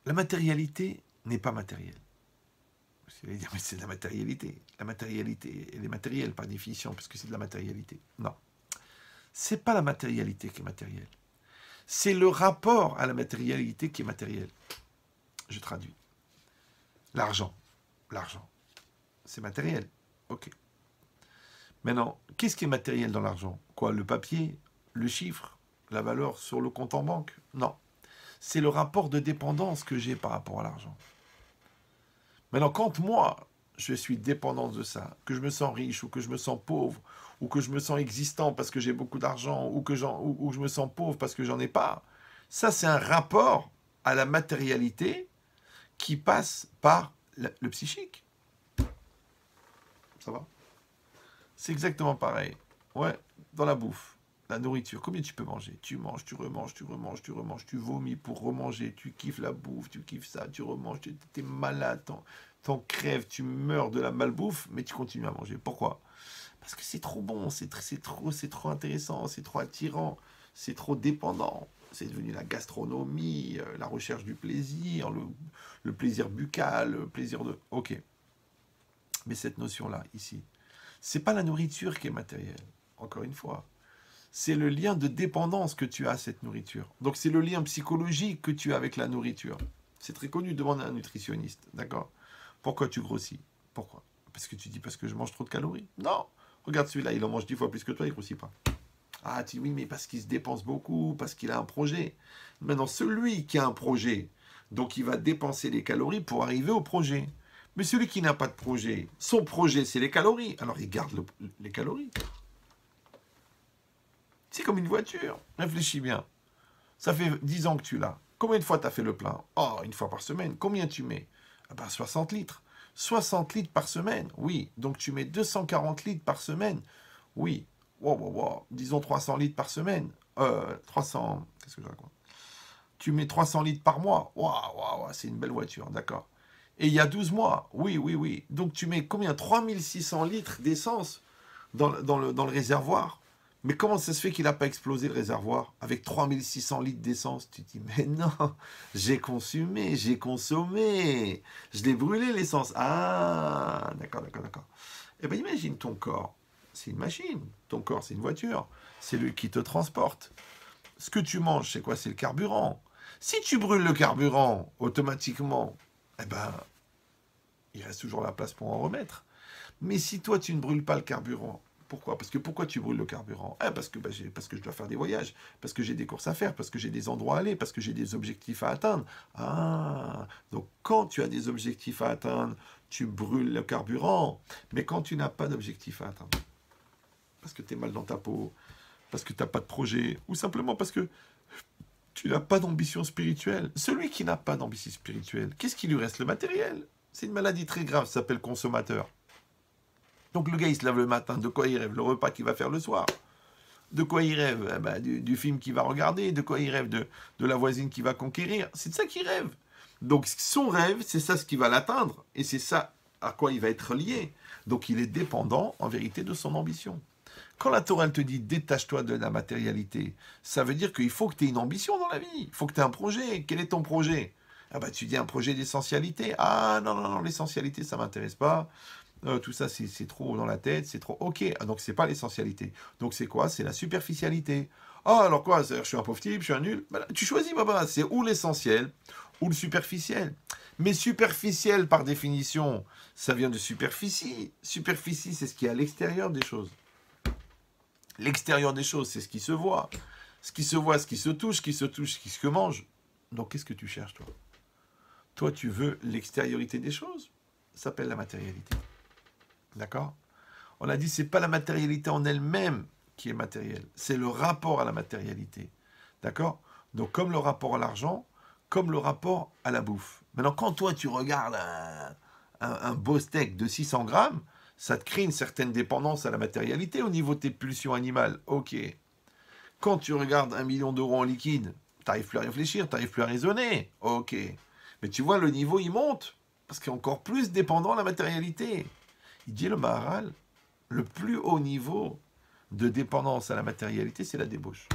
Speaker 1: la matérialité n'est pas matérielle. Vous allez dire, mais c'est de la matérialité. La matérialité, elle est matérielle par définition, parce que c'est de la matérialité. Non. C'est pas la matérialité qui est matérielle. C'est le rapport à la matérialité qui est matériel. Je traduis. L'argent. L'argent. C'est matériel. Ok. Maintenant, qu'est-ce qui est matériel dans l'argent? Quoi? Le papier? Le chiffre? La valeur sur le compte en banque? Non. C'est le rapport de dépendance que j'ai par rapport à l'argent. Maintenant, quand moi, je suis dépendant de ça, que je me sens riche, ou que je me sens pauvre, ou que je me sens existant parce que j'ai beaucoup d'argent, ou que je me sens pauvre parce que j'en ai pas, ça c'est un rapport à la matérialité qui passe par le psychique. Ça va? C'est exactement pareil. Ouais, dans la bouffe, la nourriture, combien tu peux manger? Tu manges, tu remanges, tu remanges, tu remanges, tu vomis pour remanger, tu kiffes la bouffe, tu kiffes ça, tu remanges, tu es malade, t'en crèves, tu meurs de la malbouffe, mais tu continues à manger. Pourquoi? Parce que c'est trop bon, c'est trop intéressant, c'est trop attirant, c'est trop dépendant. C'est devenu la gastronomie, la recherche du plaisir, le plaisir buccal, le plaisir de... Ok. Mais cette notion-là, ici, c'est pas la nourriture qui est matérielle, encore une fois. C'est le lien de dépendance que tu as à cette nourriture. Donc c'est le lien psychologique que tu as avec la nourriture. C'est très connu, demande à un nutritionniste, d'accord? Pourquoi tu grossis? Pourquoi? Parce que tu dis parce que je mange trop de calories? Non. Regarde celui-là, il en mange 10 fois plus que toi, il ne grossit pas. Ah, tu dis oui, mais parce qu'il se dépense beaucoup, parce qu'il a un projet. Maintenant, celui qui a un projet, donc il va dépenser les calories pour arriver au projet. Mais celui qui n'a pas de projet, son projet, c'est les calories. Alors, il garde les calories. C'est comme une voiture. Réfléchis bien. Ça fait 10 ans que tu l'as. Combien de fois tu as fait le plein? Oh, une fois par semaine. Combien tu mets? Ah ben, 60 litres. 60 litres par semaine, oui. Donc tu mets 240 litres par semaine, oui. Wow, wow, wow. Disons 300 litres par semaine. 300, qu'est-ce que je raconte? Tu mets 300 litres par mois. Waouh, waouh, c'est une belle voiture, d'accord. Et il y a 12 mois, oui, oui, oui. Donc tu mets combien? 3600 litres d'essence dans le réservoir. Mais comment ça se fait qu'il n'a pas explosé le réservoir avec 3600 litres d'essence? Tu te dis, mais non, j'ai consommé, je l'ai brûlé l'essence. Ah, d'accord, d'accord, d'accord. Eh bien, imagine ton corps, c'est une machine. Ton corps, c'est une voiture. C'est lui qui te transporte. Ce que tu manges, c'est quoi? C'est le carburant. Si tu brûles le carburant, automatiquement, eh ben, il reste toujours la place pour en remettre. Mais si toi, tu ne brûles pas le carburant, pourquoi? Parce que pourquoi tu brûles le carburant? Parce que, parce que je dois faire des voyages, parce que j'ai des courses à faire, parce que j'ai des endroits à aller, parce que j'ai des objectifs à atteindre. Ah, donc quand tu as des objectifs à atteindre, tu brûles le carburant. Mais quand tu n'as pas d'objectif à atteindre, parce que tu es mal dans ta peau, parce que tu n'as pas de projet, ou simplement parce que tu n'as pas d'ambition spirituelle. Celui qui n'a pas d'ambition spirituelle, qu'est-ce qui lui reste? Le matériel. C'est une maladie très grave, ça s'appelle consommateur. Donc le gars, il se lève le matin, de quoi il rêve? Le repas qu'il va faire le soir. De quoi il rêve? Du film qu'il va regarder. De quoi il rêve? De la voisine qu'il va conquérir. C'est de ça qu'il rêve. Donc son rêve, c'est ça ce qui va l'atteindre. Et c'est ça à quoi il va être lié. Donc il est dépendant, en vérité, de son ambition. Quand la Torah elle te dit détache-toi de la matérialité, ça veut dire qu'il faut que tu aies une ambition dans la vie. Il faut que tu aies un projet. Quel est ton projet? Tu dis un projet d'essentialité. Ah non, non, non, l'essentialité, ça ne m'intéresse pas. Tout ça, c'est trop dans la tête, c'est trop... Ok, donc c'est pas l'essentialité. Donc c'est quoi? C'est la superficialité. Ah, alors quoi? Je suis un pauvre type, je suis un nul. Tu choisis, papa. C'est ou l'essentiel, ou le superficiel. Mais superficiel, par définition, ça vient de superficie. Superficie, c'est ce qui est à l'extérieur des choses. L'extérieur des choses, c'est ce qui se voit. Ce qui se voit, ce qui se touche, ce qui se mange. Donc qu'est-ce que tu cherches, toi? Toi, tu veux l'extériorité des choses? Ça s'appelle la matérialité. D'accord? On a dit c'est pas la matérialité en elle-même qui est matérielle, c'est le rapport à la matérialité. D'accord? Donc comme le rapport à l'argent, comme le rapport à la bouffe. Maintenant, quand toi tu regardes un beau steak de 600 grammes, ça te crée une certaine dépendance à la matérialité au niveau de tes pulsions animales. Ok. Quand tu regardes 1 million d'euros en liquide, tu n'arrives plus à réfléchir, tu n'arrives plus à raisonner. Ok. Mais tu vois, le niveau, il monte. Parce qu'il est encore plus dépendant à la matérialité. Il dit le Maharal, le plus haut niveau de dépendance à la matérialité, c'est la débauche.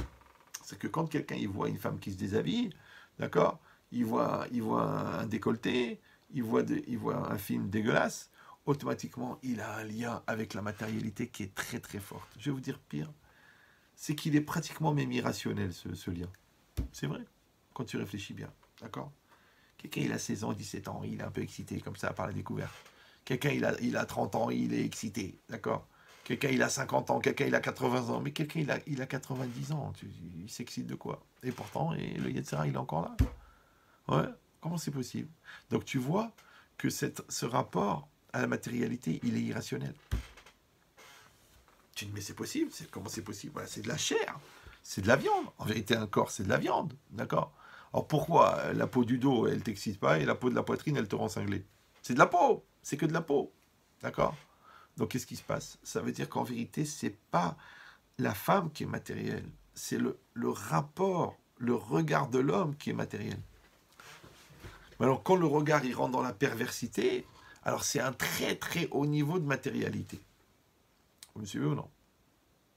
Speaker 1: C'est que quand quelqu'un il voit une femme qui se déshabille, d'accord, il voit un décolleté, il voit un film dégueulasse, automatiquement, il a un lien avec la matérialité qui est très très forte. Je vais vous dire pire, c'est qu'il est pratiquement même irrationnel ce lien. C'est vrai, quand tu réfléchis bien, d'accord? Quelqu'un il a 16 ans, 17 ans, il est un peu excité comme ça par la découverte. Quelqu'un, il a 30 ans, il est excité, d'accord? Quelqu'un, il a 50 ans, quelqu'un, il a 80 ans, mais quelqu'un, il a 90 ans. Il s'excite de quoi? Et pourtant, le Yetzirah, il est encore là. Ouais, comment c'est possible? Donc tu vois que ce rapport à la matérialité, il est irrationnel. Tu dis, mais c'est possible? Comment c'est possible? Voilà, c'est de la chair, c'est de la viande. En vérité, un corps, c'est de la viande, d'accord? Alors pourquoi la peau du dos, elle t'excite pas, et la peau de la poitrine, elle te rend cinglé? C'est de la peau, c'est que de la peau, d'accord? Donc qu'est-ce qui se passe? Ça veut dire qu'en vérité, c'est pas la femme qui est matérielle, c'est le rapport, le regard de l'homme qui est matériel. Mais alors quand le regard il rentre dans la perversité, alors c'est un très très haut niveau de matérialité. Vous me suivez ou non?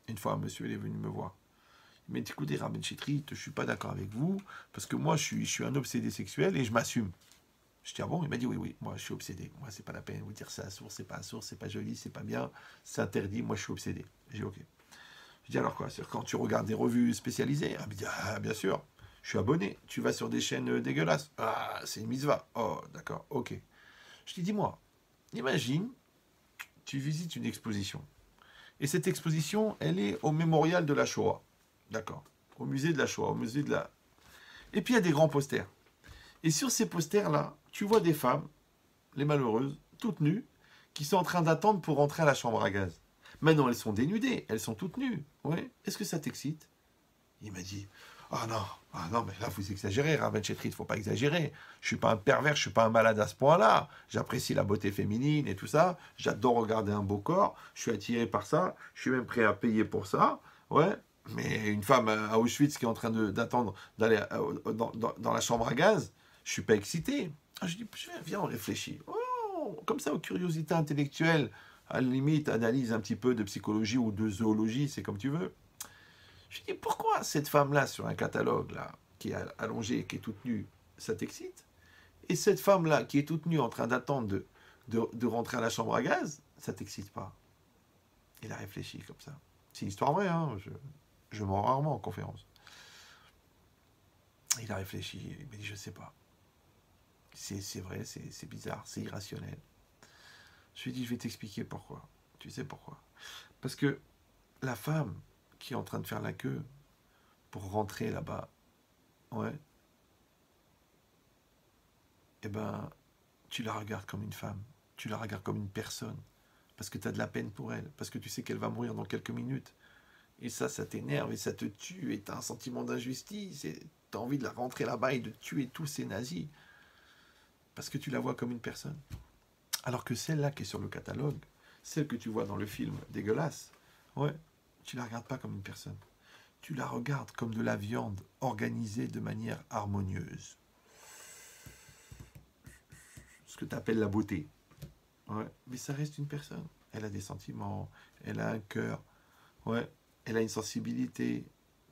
Speaker 1: Une fois un monsieur il est venu me voir. Il m'a dit, écoutez, Rabben Chitrit, je ne suis pas d'accord avec vous, parce que moi, je suis un obsédé sexuel et je m'assume. Je dis, ah bon? Il m'a dit, oui, oui, moi, je suis obsédé. Moi, c'est pas la peine de vous dire c'est à source, c'est pas à source, c'est pas joli, c'est pas bien, c'est interdit, moi, je suis obsédé. J'ai dit, ok. Je dis, alors quoi? C'est quand tu regardes des revues spécialisées? Il me dit, ah, bien sûr, je suis abonné. Tu vas sur des chaînes dégueulasses. Ah, c'est une mitzvah. Oh, d'accord, ok. Je lui dis, dis-moi, imagine, tu visites une exposition. Et cette exposition, elle est au mémorial de la Shoah. D'accord. Au musée de la Shoah, au musée de la... Et puis il y a des grands posters. Et sur ces posters-là, tu vois des femmes, les malheureuses, toutes nues, qui sont en train d'attendre pour rentrer à la chambre à gaz. Maintenant, elles sont dénudées, elles sont toutes nues. Ouais. Est-ce que ça t'excite? Il m'a dit, ah non, mais là, vous exagérez, Rav Chetrit, il ne faut pas exagérer. Je ne suis pas un pervers, je ne suis pas un malade à ce point-là. J'apprécie la beauté féminine et tout ça. J'adore regarder un beau corps. Je suis attiré par ça. Je suis même prêt à payer pour ça. Ouais. Mais une femme à Auschwitz qui est en train d'attendre d'aller dans la chambre à gaz, je ne suis pas excité. Ah, je dis, viens, on réfléchit. Oh, comme ça, aux curiosités intellectuelles, à la limite, analyse un petit peu de psychologie ou de zoologie, c'est comme tu veux. Je dis, pourquoi cette femme-là, sur un catalogue, là, qui est allongée, qui est toute nue, ça t'excite? Et cette femme-là, qui est toute nue, en train d'attendre de rentrer à la chambre à gaz, ça t'excite pas? Il a réfléchi comme ça. C'est une histoire vraie, hein, je mens rarement en conférence. Il a réfléchi, il m'a dit, je sais pas. C'est vrai, c'est bizarre, c'est irrationnel. Je lui ai dit, je vais t'expliquer pourquoi. Tu sais pourquoi? Parce que la femme qui est en train de faire la queue pour rentrer là-bas, ouais, eh ben, tu la regardes comme une femme, tu la regardes comme une personne, parce que tu as de la peine pour elle, parce que tu sais qu'elle va mourir dans quelques minutes. Et ça t'énerve et ça te tue, et tu as un sentiment d'injustice, et tu as envie de la rentrer là-bas et de tuer tous ces nazis, parce que tu la vois comme une personne. Alors que celle-là qui est sur le catalogue, celle que tu vois dans le film dégueulasse, ouais, tu la regardes pas comme une personne. Tu la regardes comme de la viande organisée de manière harmonieuse. Ce que tu appelles la beauté. Ouais, mais ça reste une personne. Elle a des sentiments, elle a un cœur, ouais, elle a une sensibilité.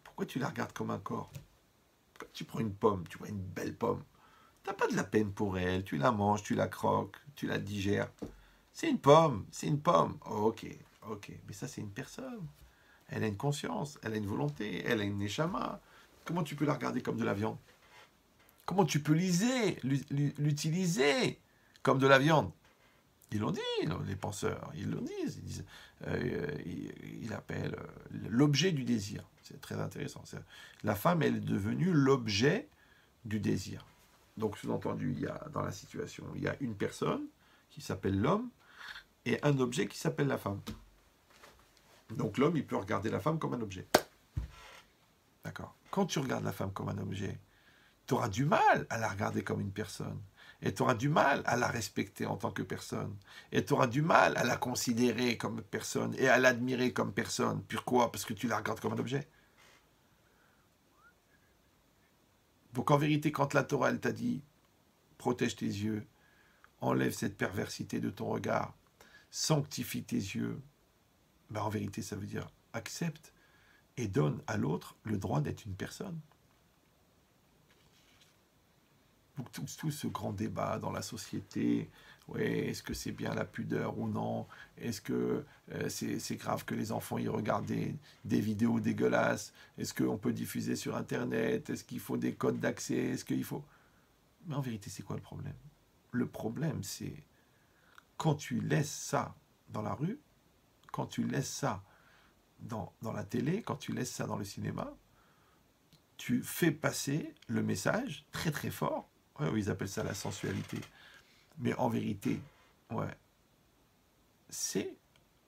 Speaker 1: Pourquoi tu la regardes comme un corps? Quand tu prends une pomme, tu vois une belle pomme, tu n'as pas de la peine pour elle, tu la manges, tu la croques, tu la digères. C'est une pomme, c'est une pomme. Oh, ok, mais ça c'est une personne. Elle a une conscience, elle a une volonté, elle a une neshama. Comment tu peux la regarder comme de la viande? Comment tu peux l'utiliser comme de la viande? Ils l'ont dit, les penseurs, ils le disent. Ils appellent l'objet du désir. C'est très intéressant. La femme, elle est devenue l'objet du désir. Donc, sous-entendu, il y a, dans la situation, il y a une personne qui s'appelle l'homme et un objet qui s'appelle la femme. Donc, l'homme, il peut regarder la femme comme un objet. D'accord. Quand tu regardes la femme comme un objet, tu auras du mal à la regarder comme une personne. Et tu auras du mal à la respecter en tant que personne. Et tu auras du mal à la considérer comme personne et à l'admirer comme personne. Pourquoi? Parce que tu la regardes comme un objet. Donc en vérité, quand la Torah, elle t'a dit « Protège tes yeux, enlève cette perversité de ton regard, sanctifie tes yeux », ben en vérité, ça veut dire « Accepte et donne à l'autre le droit d'être une personne ». Donc tout ce grand débat dans la société, ouais, est-ce que c'est bien la pudeur ou non? Est-ce que c'est grave que les enfants y regardent des vidéos dégueulasses? Est-ce qu'on peut diffuser sur Internet? Est-ce qu'il faut des codes d'accès? Est-ce qu'il faut... Mais en vérité, c'est quoi le problème? Le problème, c'est quand tu laisses ça dans la rue, quand tu laisses ça dans la télé, quand tu laisses ça dans le cinéma, tu fais passer le message très très fort. Ouais, ils appellent ça la sensualité. Mais en vérité, ouais, c'est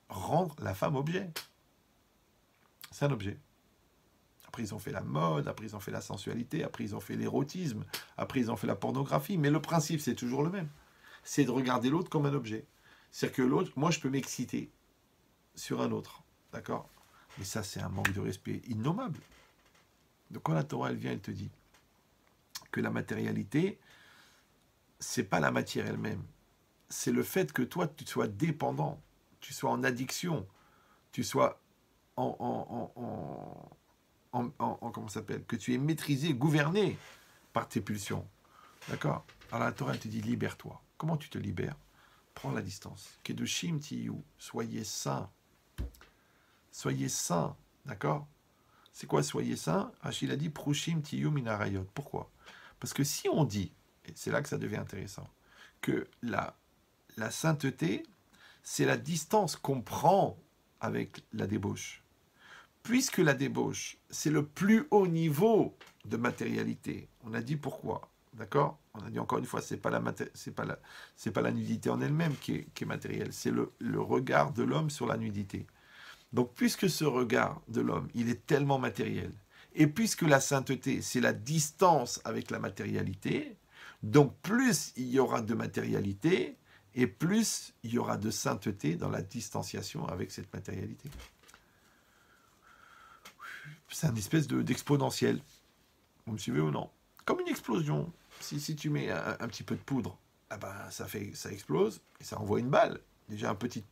Speaker 1: rendre la femme objet. C'est un objet. Après, ils ont fait la mode, après, ils ont fait la sensualité, après, ils ont fait l'érotisme, après, ils ont fait la pornographie. Mais le principe, c'est toujours le même. C'est de regarder l'autre comme un objet. C'est-à-dire que l'autre, moi, je peux m'exciter sur un autre. D'accord? Mais ça, c'est un manque de respect innommable. Donc, quand la Torah, elle vient, elle te dit que la matérialité, c'est pas la matière elle-même. C'est le fait que toi, tu sois dépendant, tu sois en addiction, tu sois comment ça s'appelle, que tu es maîtrisé, gouverné par tes pulsions. D'accord? Alors la Torah, elle te dit, libère-toi. Comment tu te libères? Prends la distance. Kedoshim tiyu, soyez saints. Soyez saints. D'accord? C'est quoi soyez saints? Rachid a dit, prushim tiyu minarayot. Pourquoi? Parce que si on dit, et c'est là que ça devient intéressant, que la sainteté, c'est la distance qu'on prend avec la débauche. Puisque la débauche, c'est le plus haut niveau de matérialité. On a dit pourquoi, d'accord? On a dit encore une fois, c'est pas la nudité en elle-même qui est matérielle, c'est le regard de l'homme sur la nudité. Donc, puisque ce regard de l'homme, il est tellement matériel, Et puisque la sainteté, c'est la distance avec la matérialité, donc plus il y aura de matérialité, et plus il y aura de sainteté dans la distanciation avec cette matérialité. C'est une espèce d'exponentiel. Vous me suivez ou non? Comme une explosion. Si tu mets un petit peu de poudre, ah ben, ça explose et ça envoie une balle. Déjà un petit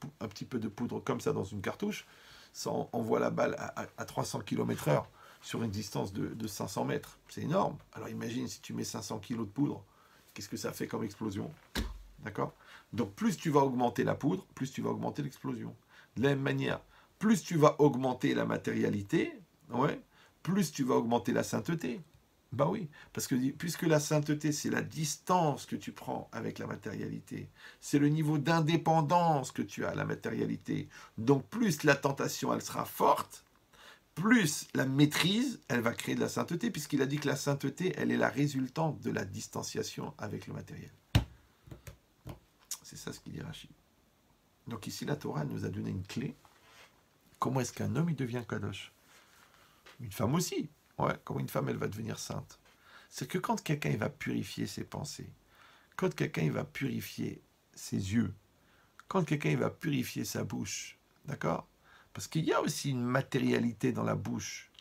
Speaker 1: peu de poudre comme ça dans une cartouche, ça envoie la balle à 300 km/h sur une distance de 500 mètres. C'est énorme. Alors imagine si tu mets 500 kg de poudre, qu'est-ce que ça fait comme explosion? D'accord? Donc plus tu vas augmenter la poudre, plus tu vas augmenter l'explosion. De la même manière, plus tu vas augmenter la matérialité, ouais, plus tu vas augmenter la sainteté. Bah oui, parce que puisque la sainteté, c'est la distance que tu prends avec la matérialité, c'est le niveau d'indépendance que tu as à la matérialité. Donc plus la tentation, elle sera forte, plus la maîtrise, elle va créer de la sainteté, puisqu'il a dit que la sainteté, elle est la résultante de la distanciation avec le matériel. C'est ça ce qu'il dit Rachid. Donc ici, la Torah nous a donné une clé. Comment est-ce qu'un homme, il devient kadosh? Une femme aussi. Ouais, comment une femme, elle va devenir sainte? C'est que quand quelqu'un, il va purifier ses pensées, quand quelqu'un, il va purifier ses yeux, quand quelqu'un, il va purifier sa bouche, d'accord? Parce qu'il y a aussi une matérialité dans la bouche.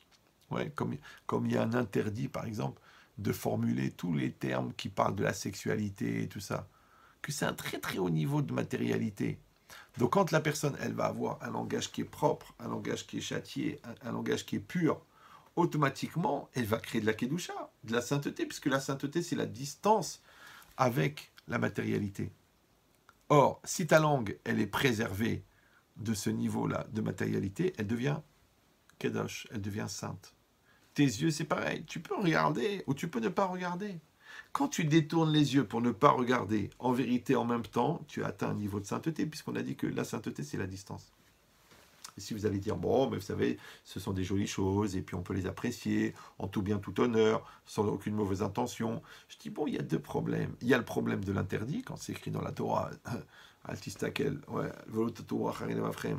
Speaker 1: Ouais, comme il y a un interdit, par exemple, de formuler tous les termes qui parlent de la sexualité et tout ça. Que c'est un très très haut niveau de matérialité. Donc quand la personne, elle va avoir un langage qui est propre, un langage qui est châtié, un langage qui est pur, automatiquement, elle va créer de la kedusha, de la sainteté, puisque la sainteté, c'est la distance avec la matérialité. Or, si ta langue, elle est préservée de ce niveau-là de matérialité, elle devient kedosh, elle devient sainte. Tes yeux, c'est pareil, tu peux regarder ou tu peux ne pas regarder. Quand tu détournes les yeux pour ne pas regarder, en vérité, en même temps, tu as atteint un niveau de sainteté, puisqu'on a dit que la sainteté, c'est la distance. Et si vous allez dire, bon, mais vous savez, ce sont des jolies choses, et puis on peut les apprécier, en tout bien, tout honneur, sans aucune mauvaise intention. Je dis, bon, il y a deux problèmes. Il y a le problème de l'interdit, quand c'est écrit dans la Torah, Altistakel, ouais,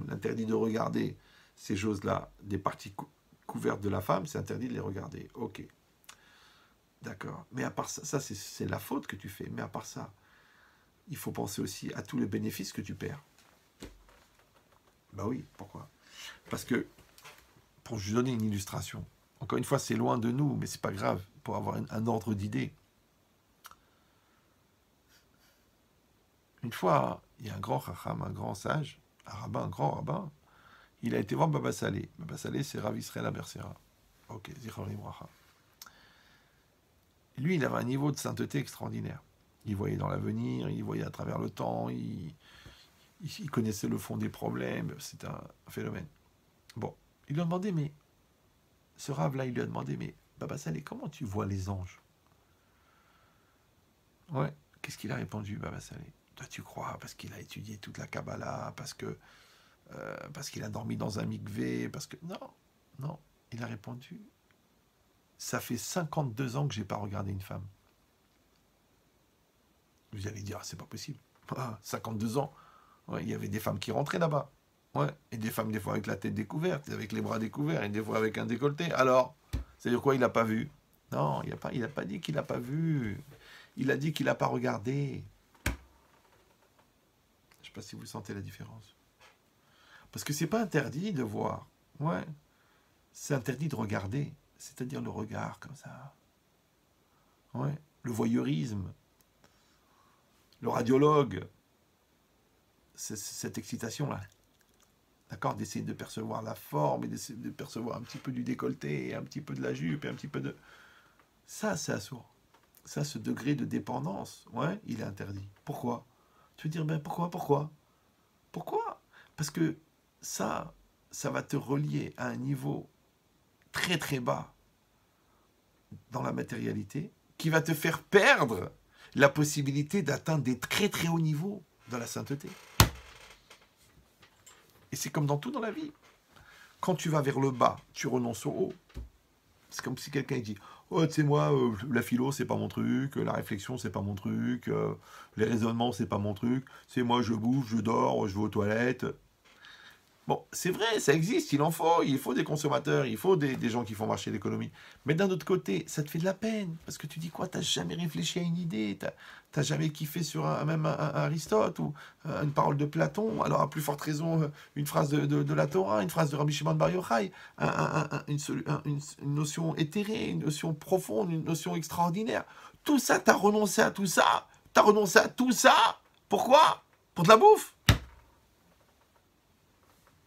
Speaker 1: l'interdit de regarder ces choses-là, des parties couvertes de la femme, c'est interdit de les regarder. Ok. D'accord. Mais à part ça, ça c'est la faute que tu fais. Mais à part ça, il faut penser aussi à tous les bénéfices que tu perds. Bah oui, pourquoi? Parce que, pour vous donner une illustration, encore une fois, c'est loin de nous, mais c'est pas grave, pour avoir un ordre d'idée. Une fois, il y a un grand chacham, un grand sage, un rabbin, un grand rabbin, il a été voir Baba Salé. Baba Salé, c'est Rav Israël Abersera. Ok, Zichron Libracha. Lui, il avait un niveau de sainteté extraordinaire. Il voyait dans l'avenir, il voyait à travers le temps, il connaissait le fond des problèmes, c'était un phénomène. Bon, il lui a demandé, mais ce Rav-là, il lui a demandé, mais Baba Salé, comment tu vois les anges? Ouais, qu'est-ce qu'il a répondu, Baba Salé? Toi, tu crois parce qu'il a étudié toute la Kabbalah, parce qu'il a dormi dans un mikvé, parce que... Non, il a répondu, ça fait 52 ans que je n'ai pas regardé une femme. Vous allez dire, c'est pas possible. 52 ans, ouais, il y avait des femmes qui rentraient là-bas. Ouais, et des femmes des fois avec la tête découverte, avec les bras découverts, et des fois avec un décolleté. Alors, c'est-à-dire quoi, il n'a pas vu? Non, il n'a pas dit qu'il n'a pas vu. Il a dit qu'il n'a pas regardé. Je ne sais pas si vous sentez la différence. Parce que c'est pas interdit de voir. Ouais, c'est interdit de regarder. C'est-à-dire le regard comme ça. Ouais, le voyeurisme. Le radiologue. Cette excitation-là. D'accord? D'essayer de percevoir la forme et d'essayer de percevoir un petit peu du décolleté, et un petit peu de la jupe, et un petit peu de... Ça, c'est assourd. Ça, ce degré de dépendance, ouais, il est interdit. Pourquoi? Tu veux dire, ben pourquoi? Pourquoi? Parce que ça va te relier à un niveau très très bas dans la matérialité, qui va te faire perdre la possibilité d'atteindre des très très hauts niveaux dans la sainteté. Et c'est comme dans tout dans la vie. Quand tu vas vers le bas, tu renonces au haut. C'est comme si quelqu'un dit, oh, tu sais, moi, la philo, c'est pas mon truc, la réflexion, c'est pas mon truc, les raisonnements, c'est pas mon truc, c'est moi, je bouffe, je dors, je vais aux toilettes. Bon, c'est vrai, ça existe, il faut des consommateurs, il faut des gens qui font marcher l'économie. Mais d'un autre côté, ça te fait de la peine, parce que tu dis quoi, t'as jamais réfléchi à une idée, t'as jamais kiffé sur même un Aristote ou une parole de Platon, alors à plus forte raison, une phrase de la Torah, une phrase de Rabbi Shimon Bar Yochai, une notion éthérée, une notion profonde, une notion extraordinaire. Tout ça, t'as renoncé à tout ça, t'as renoncé à tout ça, pourquoi? Pour de la bouffe?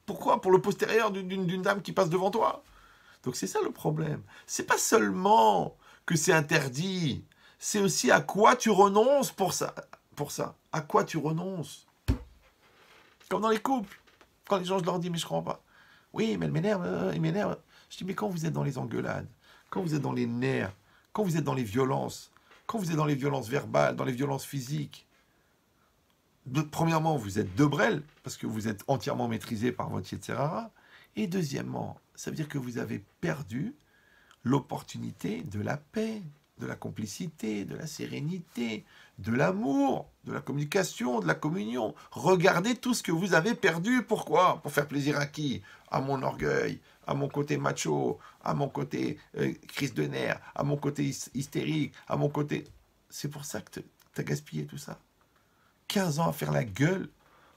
Speaker 1: Pourquoi? Pour le postérieur d'une dame qui passe devant toi. Donc c'est ça le problème. C'est pas seulement que c'est interdit, c'est aussi à quoi tu renonces pour ça. Pour ça. À quoi tu renonces. Comme dans les couples. Quand les gens, je leur dis, mais je comprends pas. Oui, mais elle m'énerve, il m'énerve. Je dis, mais quand vous êtes dans les engueulades, quand vous êtes dans les nerfs, quand vous êtes dans les violences, quand vous êtes dans les violences verbales, dans les violences physiques, premièrement, vous êtes debrel, parce que vous êtes entièrement maîtrisé par votre Yetzirara. Et deuxièmement, ça veut dire que vous avez perdu l'opportunité de la paix, de la complicité, de la sérénité, de l'amour, de la communication, de la communion. Regardez tout ce que vous avez perdu. Pourquoi? Pour faire plaisir à qui? À mon orgueil, à mon côté macho, à mon côté crise de nerfs, à mon côté hystérique, à mon côté... C'est pour ça que tu as gaspillé tout ça. 15 ans à faire la gueule,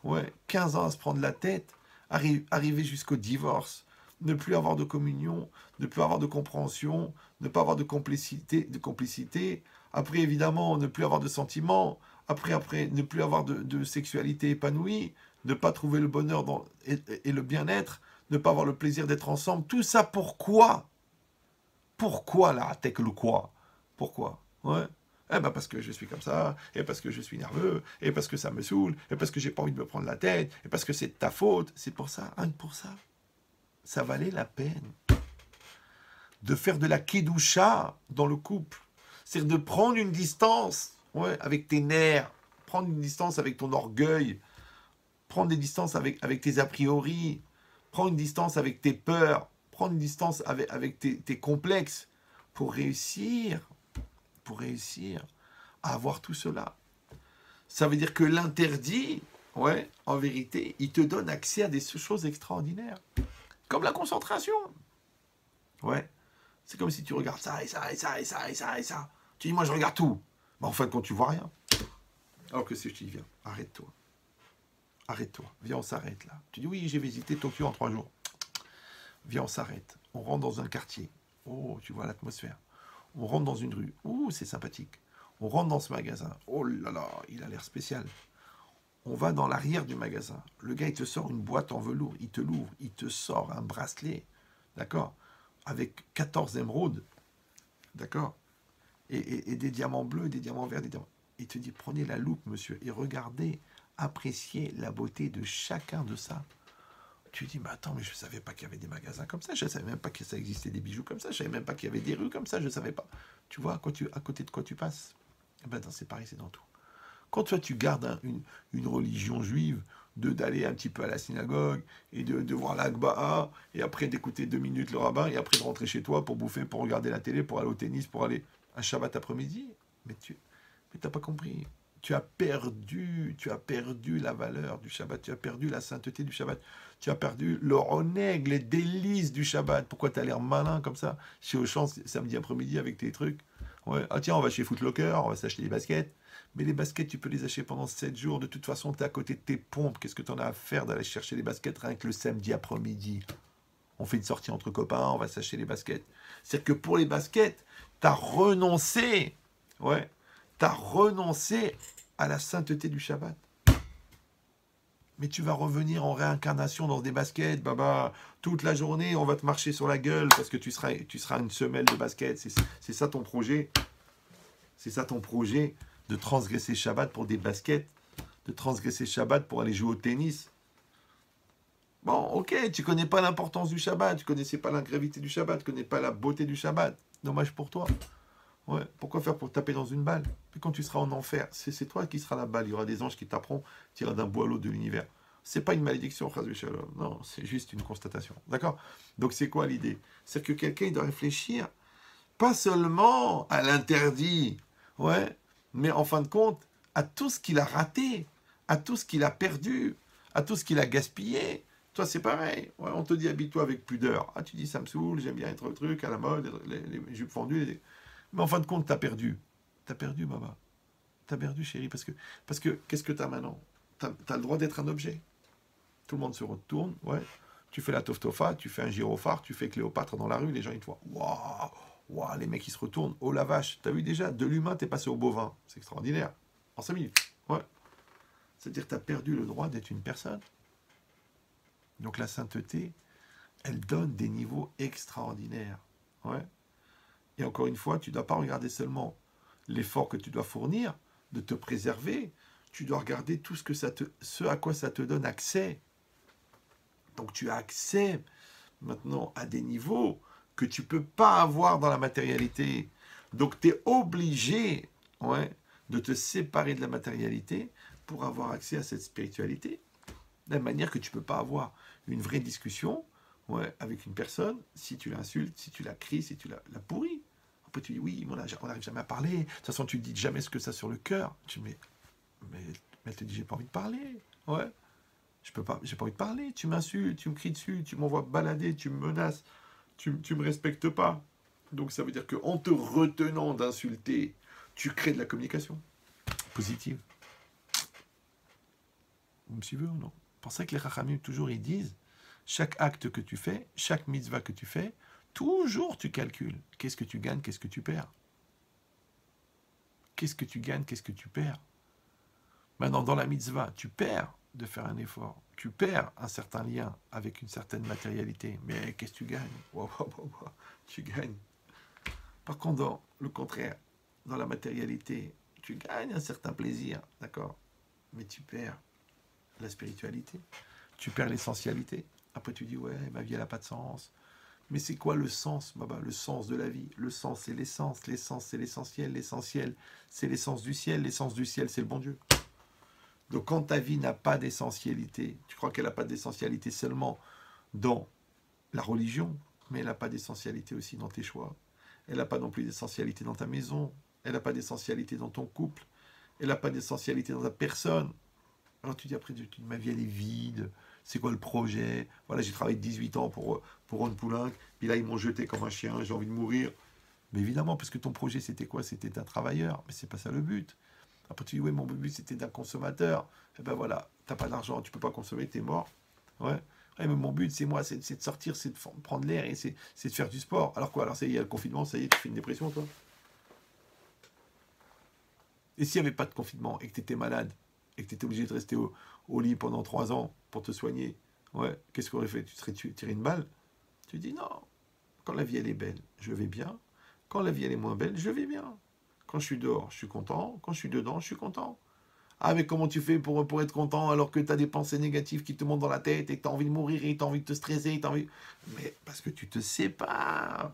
Speaker 1: ouais, 15 ans à se prendre la tête, arriver jusqu'au divorce, ne plus avoir de communion, ne plus avoir de compréhension, ne pas avoir de complicité, après évidemment ne plus avoir de sentiments, après ne plus avoir de sexualité épanouie, ne pas trouver le bonheur et le bien-être, ne pas avoir le plaisir d'être ensemble, tout ça pourquoi? Pourquoi là, t'es que le quoi? Pourquoi? Ouais. Eh ben parce que je suis comme ça, et parce que je suis nerveux, et parce que ça me saoule, et parce que j'ai pas envie de me prendre la tête, et parce que c'est de ta faute. C'est pour ça, rien que pour ça. Ça valait la peine de faire de la kedusha dans le couple. C'est-à-dire de prendre une distance, ouais, avec tes nerfs, prendre une distance avec ton orgueil, prendre des distances avec tes a priori, prendre une distance avec tes peurs, prendre une distance avec tes complexes pour réussir à avoir tout cela. Ça veut dire que l'interdit, ouais, en vérité, il te donne accès à des choses extraordinaires. Comme la concentration. Ouais. C'est comme si tu regardes ça, et ça, et ça, et ça, et ça, et ça. Tu dis, moi, je regarde tout. Mais en fait, quand tu vois rien. Alors que si je te dis, viens, arrête-toi. Arrête-toi. Viens, on s'arrête là. Tu dis, oui, j'ai visité Tokyo en 3 jours. Viens, on s'arrête. On rentre dans un quartier. Oh, tu vois l'atmosphère. On rentre dans une rue. Ouh, c'est sympathique. On rentre dans ce magasin. Oh là là, il a l'air spécial. On va dans l'arrière du magasin. Le gars, il te sort une boîte en velours. Il te l'ouvre. Il te sort un bracelet. D'accord? Avec 14 émeraudes. D'accord? Et des diamants bleus, des diamants verts, des diamants... Il te dit, prenez la loupe, monsieur, et regardez, appréciez la beauté de chacun de ça. Tu dis, mais attends, mais je ne savais pas qu'il y avait des magasins comme ça, je ne savais même pas que ça existait des bijoux comme ça, je ne savais même pas qu'il y avait des rues comme ça, je ne savais pas. Tu vois, à côté de quoi tu passes? Eh ben, c'est pareil, c'est dans tout. Quand toi, tu gardes une religion juive, d'aller un petit peu à la synagogue, et de voir l'Akba'a, et après d'écouter 2 minutes le rabbin, et après de rentrer chez toi pour bouffer, pour regarder la télé, pour aller au tennis, pour aller un Shabbat après-midi, mais tu n'as pas compris. Tu as perdu la valeur du Shabbat, tu as perdu la sainteté du Shabbat, tu as perdu le roneg, les délices du Shabbat. Pourquoi tu as l'air malin comme ça? Chez Auchan, samedi après-midi avec tes trucs. Ouais. Ah tiens, on va chez Foot Locker, on va s'acheter des baskets. Mais les baskets, tu peux les acheter pendant 7 jours. De toute façon, tu es à côté de tes pompes. Qu'est-ce que tu en as à faire d'aller chercher les baskets rien que le samedi après-midi? On fait une sortie entre copains, on va s'acheter les baskets. C'est-à-dire que pour les baskets, tu as renoncé. Ouais. Tu as renoncé à la sainteté du Shabbat. Mais tu vas revenir en réincarnation dans des baskets, baba. Toute la journée, on va te marcher sur la gueule parce que tu seras une semelle de baskets. C'est ça ton projet. C'est ça ton projet de transgresser Shabbat pour des baskets, de transgresser Shabbat pour aller jouer au tennis. Bon, ok, tu connais pas l'importance du Shabbat, tu connaissais pas la gravité du Shabbat, tu connais pas la beauté du Shabbat. Dommage pour toi. Ouais, pourquoi faire pour taper dans une balle? Puis quand tu seras en enfer, c'est toi qui seras la balle. Il y aura des anges qui taperont, tirés d'un bois à l'eau de l'univers. C'est pas une malédiction, non, c'est juste une constatation. D'accord? Donc c'est quoi l'idée? C'est que quelqu'un doit réfléchir pas seulement à l'interdit, ouais, mais en fin de compte, à tout ce qu'il a raté, à tout ce qu'il a perdu, à tout ce qu'il a gaspillé. Toi, c'est pareil. Ouais, on te dit habille-toi avec pudeur. Ah, tu dis ça me saoule, j'aime bien être le truc, à la mode, les jupes fendues. Mais en fin de compte, t'as perdu. T'as perdu, maman. T'as perdu, chérie, parce que qu'est-ce que t'as maintenant? T'as le droit d'être un objet. Tout le monde se retourne, ouais. Tu fais la toftofa, tu fais un gyrophare, tu fais Cléopâtre dans la rue, les gens ils te voient. Waouh, waouh, les mecs ils se retournent. Oh la vache, t'as vu déjà, de l'humain t'es passé au bovin. C'est extraordinaire. En 5 minutes. Ouais. C'est-à-dire que t'as perdu le droit d'être une personne. Donc la sainteté, elle donne des niveaux extraordinaires. Ouais. Et encore une fois, tu ne dois pas regarder seulement l'effort que tu dois fournir, de te préserver, tu dois regarder tout ce à quoi ça te donne accès. Donc tu as accès maintenant à des niveaux que tu ne peux pas avoir dans la matérialité. Donc tu es obligé, ouais, de te séparer de la matérialité pour avoir accès à cette spiritualité. De la même manière que tu ne peux pas avoir une vraie discussion, ouais, avec une personne si tu l'insultes, si tu la cries, si tu la pourris. Après tu dis oui, on n'arrive jamais à parler. De toute façon, tu ne dis jamais ce que ça a sur le cœur. Tu dis mais elle te dit j'ai pas envie de parler. Ouais. J'ai pas envie de parler, tu m'insultes, tu me cries dessus, tu m'envoies me tu me menaces, tu me respectes pas. Donc ça veut dire qu'en te retenant d'insulter, tu crées de la communication positive. Vous me suivez ou non? C'est pour ça que les Chachamim, toujours, ils disent, chaque acte que tu fais, chaque mitzvah que tu fais, toujours tu calcules. Qu'est-ce que tu gagnes, qu'est-ce que tu perds? Qu'est-ce que tu gagnes, qu'est-ce que tu perds? Maintenant, dans la mitzvah, tu perds de faire un effort. Tu perds un certain lien avec une certaine matérialité. Mais qu'est-ce que tu gagnes? Wow, wow, wow, wow. Tu gagnes. Par contre, dans le contraire, dans la matérialité, tu gagnes un certain plaisir, d'accord? Mais tu perds la spiritualité. Tu perds l'essentialité. Après, tu dis, ouais, ma vie, elle n'a pas de sens. Mais c'est quoi le sens, Baba? Le sens de la vie. Le sens, c'est l'essence. L'essence, c'est l'essentiel. L'essentiel, c'est l'essence du ciel. L'essence du ciel, c'est le bon Dieu. Donc quand ta vie n'a pas d'essentialité, tu crois qu'elle n'a pas d'essentialité seulement dans la religion, mais elle n'a pas d'essentialité aussi dans tes choix. Elle n'a pas non plus d'essentialité dans ta maison. Elle n'a pas d'essentialité dans ton couple. Elle n'a pas d'essentialité dans ta personne. Alors tu dis après, ma vie elle est vide. C'est quoi le projet? Voilà, j'ai travaillé 18 ans pour Ron Poulenc. Puis là, ils m'ont jeté comme un chien. J'ai envie de mourir. Mais évidemment, parce que ton projet, c'était quoi? C'était un travailleur. Mais c'est pas ça le but. Après, tu dis, oui, mon but, c'était d'un consommateur. Et ben voilà, t'as pas d'argent, tu peux pas consommer, t'es mort. Ouais. Ouais, mais mon but, c'est moi, c'est de sortir, c'est de prendre l'air et c'est de faire du sport. Alors quoi? Alors, ça y est, il y a le confinement, ça y est, tu fais une dépression, toi? Et s'il n'y avait pas de confinement et que tu étais malade et que tu étais obligé de rester au lit pendant 3 ans pour te soigner, ouais, qu'est-ce qu'on aurait fait? Tu serais tiré une balle? Tu dis non. Quand la vie, elle est belle, je vais bien. Quand la vie, elle est moins belle, je vais bien. Quand je suis dehors, je suis content. Quand je suis dedans, je suis content. Ah, mais comment tu fais pour être content alors que tu as des pensées négatives qui te montent dans la tête et que tu as envie de mourir et tu as envie de te stresser, Mais parce que tu te sépares.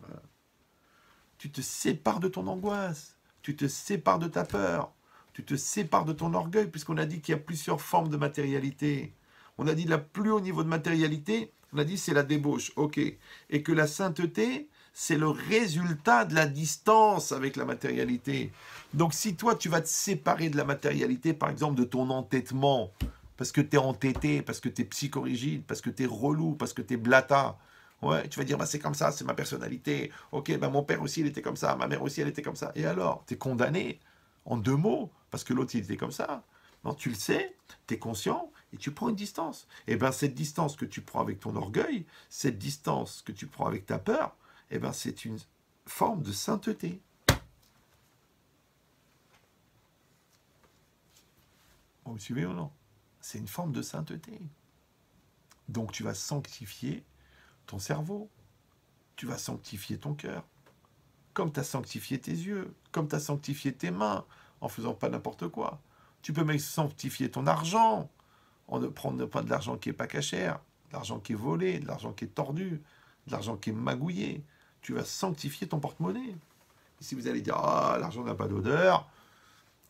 Speaker 1: Tu te sépares de ton angoisse. Tu te sépares de ta peur. Tu te sépares de ton orgueil, puisqu'on a dit qu'il y a plusieurs formes de matérialité. On a dit la plus haut niveau de matérialité, on a dit c'est la débauche, ok. Et que la sainteté, c'est le résultat de la distance avec la matérialité. Donc si toi, tu vas te séparer de la matérialité, par exemple de ton entêtement, parce que tu es entêté, parce que tu es psychorigide, parce que tu es relou, parce que tu es blata, ouais, tu vas dire, bah, c'est comme ça, c'est ma personnalité. Ok, bah, mon père aussi, il était comme ça, ma mère aussi, elle était comme ça. Et alors, tu es condamné, en 2 mots, parce que l'autre, il était comme ça. Non, tu le sais, tu es conscient, et tu prends une distance. Et bien, cette distance que tu prends avec ton orgueil, cette distance que tu prends avec ta peur, et ben, c'est une forme de sainteté. Vous me suivez ou non? C'est une forme de sainteté. Donc, tu vas sanctifier ton cerveau, tu vas sanctifier ton cœur, comme tu as sanctifié tes yeux, comme tu as sanctifié tes mains, en faisant pas n'importe quoi. Tu peux même sanctifier ton argent, en ne prenant pas de l'argent qui n'est pas cachère, de l'argent qui est volé, de l'argent qui est tordu, de l'argent qui est magouillé. Tu vas sanctifier ton porte-monnaie. Et si vous allez dire, ah, l'argent n'a pas d'odeur,